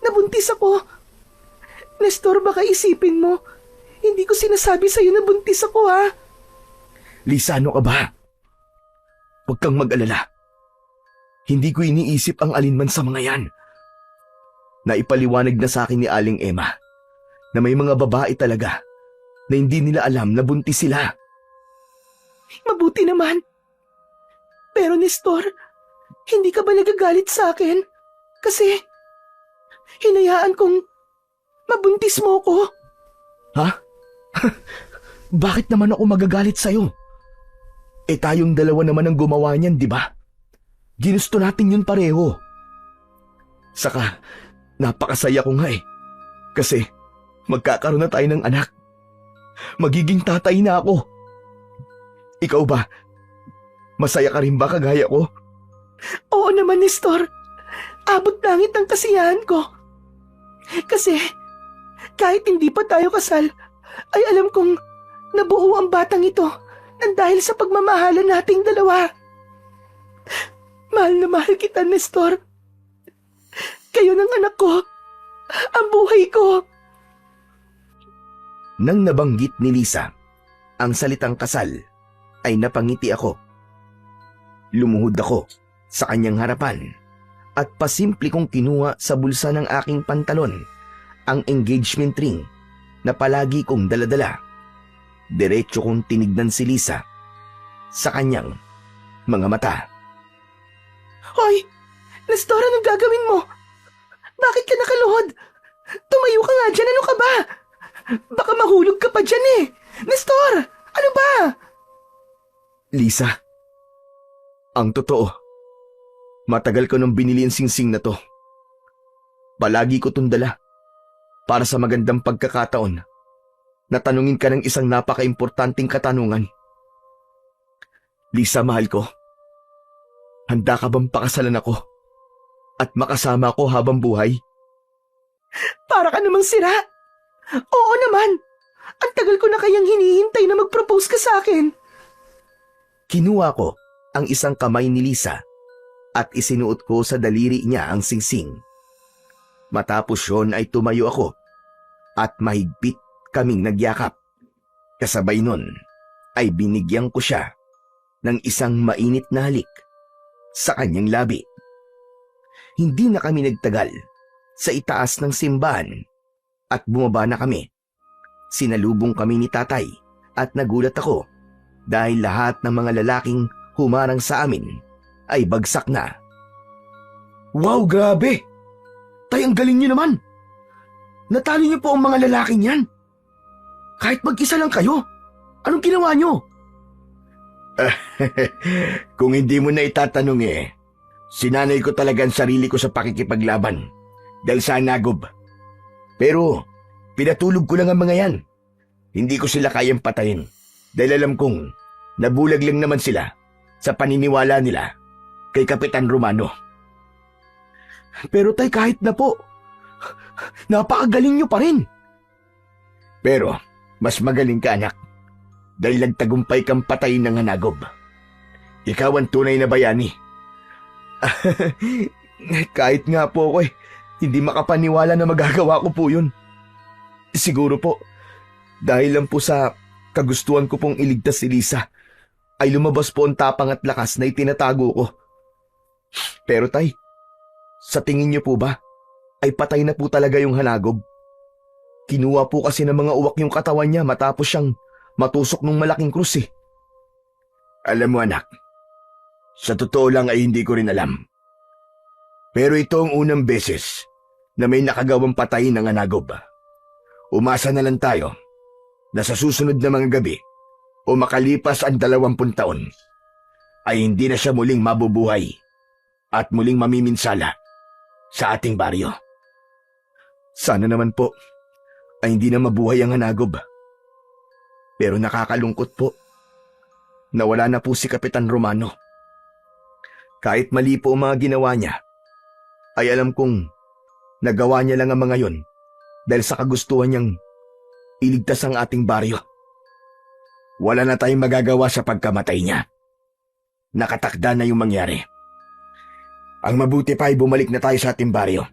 na buntis ako. Nestor, baka isipin mo, hindi ko sinasabi sa'yo na buntis ako ha. Lisa, ano ka ba? Huwag kang mag-alala. Hindi ko iniisip ang alinman sa mga yan. Naipaliwanag na sa akin ni Aling Emma na may mga babae talaga na hindi nila alam na buntis sila. Mabuti naman. Pero Nestor, hindi ka ba nagagalit sa akin? Kasi hinayaan kong mabuntis mo ko. Ha? Bakit naman ako magagalit sa'yo? Eh tayong dalawa naman ang gumawa niyan, di ba? Ginusto natin yun pareho. Saka, napakasaya ko nga eh. Kasi, magkakaroon na tayo ng anak. Magiging tatay na ako. Ikaw ba? Masaya ka rin ba kagaya ko? Oo naman, Nestor. Abot langit ang kasiyahan ko. Kasi, kahit hindi pa tayo kasal, ay alam kong nabuo ang batang ito nang dahil sa pagmamahalan nating dalawa. Mahal na mahal kita, Nestor. Kayo ng anak ko, ang buhay ko. Nang nabanggit ni Lisa ang salitang kasal, ay napangiti ako. Lumuhod ako sa kanyang harapan at pasimple kong kinuha sa bulsa ng aking pantalon ang engagement ring na palagi kong daladala. Diretso kong tinignan si Lisa sa kanyang mga mata. Hoy, Nestor, anong gagawin mo? Bakit ka nakaluhod? Tumayo ka nga dyan, ano ka ba? Baka mahulog ka pa dyan eh. Nestor, ano ba? Lisa, ang totoo, matagal ko nang binili ang singsing na to. Palagi ko itong dala para sa magandang pagkakataon na tanungin ka ng isang napaka-importanting katanungan. Lisa, mahal ko, handa ka bang pakasalan ako at makasama ako habang buhay? Para ka namang sira. Oo naman. Ang tagal ko na kayang hinihintay na mag-propose ka sa akin. Kinuha ko ang isang kamay ni Lisa at isinuot ko sa daliri niya ang singsing. Matapos yun ay tumayo ako at mahigpit kaming nagyakap. Kasabay nun ay binigyan ko siya ng isang mainit na halik sa kanyang labi. Hindi na kami nagtagal sa itaas ng simbahan at bumaba na kami. Sinalubong kami ni tatay at nagulat ako dahil lahat ng mga lalaking humarang sa amin ay bagsak na. Wow, grabe! Tay, ang galing niyo naman! Natalo niyo po ang mga lalaking yan. Kahit mag-isa lang kayo, anong ginawa niyo? Kung hindi mo na itatanong sinanay ko talaga ang sarili ko sa pakikipaglaban dahil sa nagob. Pero pinatulog ko lang ang mga yan. Hindi ko sila kayang patayin dahil alam kong nabulag lang naman sila sa paniniwala nila kay Kapitan Romano. Pero tay, kahit na po, napakagaling niyo pa rin. Pero mas magaling ka, anak, dahil nagtagumpay kang patayin ng hanagob. Ikaw ang tunay na bayani. Kahit nga po ako hindi makapaniwala na magagawa ko po yun. Siguro po, dahil lang po sa kagustuhan ko pong iligtas si Lisa, ay lumabas po ang tapang at lakas na itinatago ko. Pero tay, sa tingin niyo po ba, ay patay na po talaga yung hanagob? Kinuha po kasi ng mga uwak yung katawan niya matapos siyang matusok ng malaking krus eh. Alam mo, anak, sa totoo lang ay hindi ko rin alam. Pero ito ang unang beses na may nakagawang patayin ng hanagob. Umasa na lang tayo na sa susunod na mga gabi o makalipas ang 20 taon ay hindi na siya muling mabubuhay at muling mamiminsala sa ating baryo. Sana naman po ay hindi na mabuhay ang hanagob. Pero nakakalungkot po na wala na po si Kapitan Romano. Kahit mali po ang mga ginawa niya, ay alam kong Nagawa niya lang ang mga yon dahil sa kagustuhan niyang iligtas ang ating baryo. Wala na tayong magagawa sa pagkamatay niya. Nakatakda na yung mangyari. Ang mabuti pa ay bumalik na tayo sa ating baryo.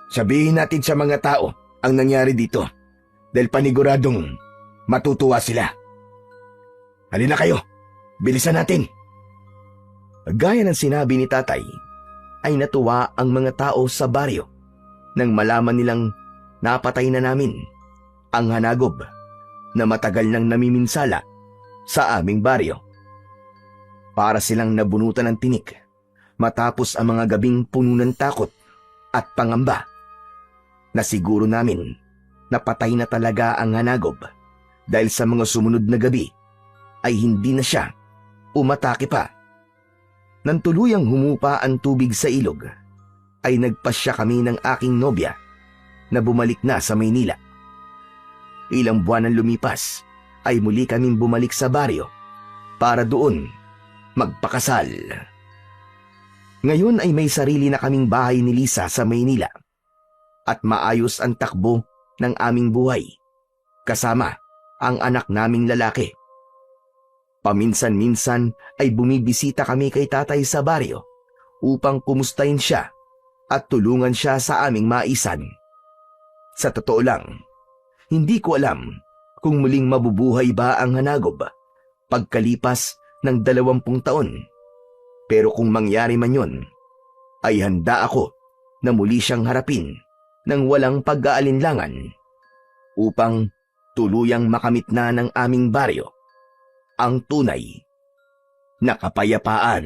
Sabihin natin sa mga tao ang nangyari dito dahil paniguradong matutuwa sila. Halina kayo, bilisan natin. Gaya ng sinabi ni tatay, ay natuwa ang mga tao sa baryo nang malaman nilang napatay na namin ang hanagob na matagal nang namiminsala sa aming baryo. Para silang nabunutan ng tinik matapos ang mga gabing puno ng takot at pangamba na siguro namin napatay na talaga ang hanagob dahil sa mga sumunod na gabi ay hindi na siya umatake pa. Nang tuluyang humupa ang tubig sa ilog, ay nagpasya kami ng aking nobya na bumalik na sa Maynila. Ilang buwan ang lumipas, ay muli kaming bumalik sa baryo para doon magpakasal. Ngayon ay may sarili na kaming bahay ni Lisa sa Maynila at maayos ang takbo ng aming buhay kasama ang anak naming lalaki. Paminsan-minsan ay bumibisita kami kay tatay sa baryo upang kumustahin siya at tulungan siya sa aming maisan. Sa totoo lang, hindi ko alam kung muling mabubuhay ba ang hanagob pagkalipas ng 20 taon. Pero kung mangyari man yon, ay handa ako na muli siyang harapin ng walang pag-aalinlangan upang tuluyang makamit na ng aming baryo ang tunay na kapayapaan.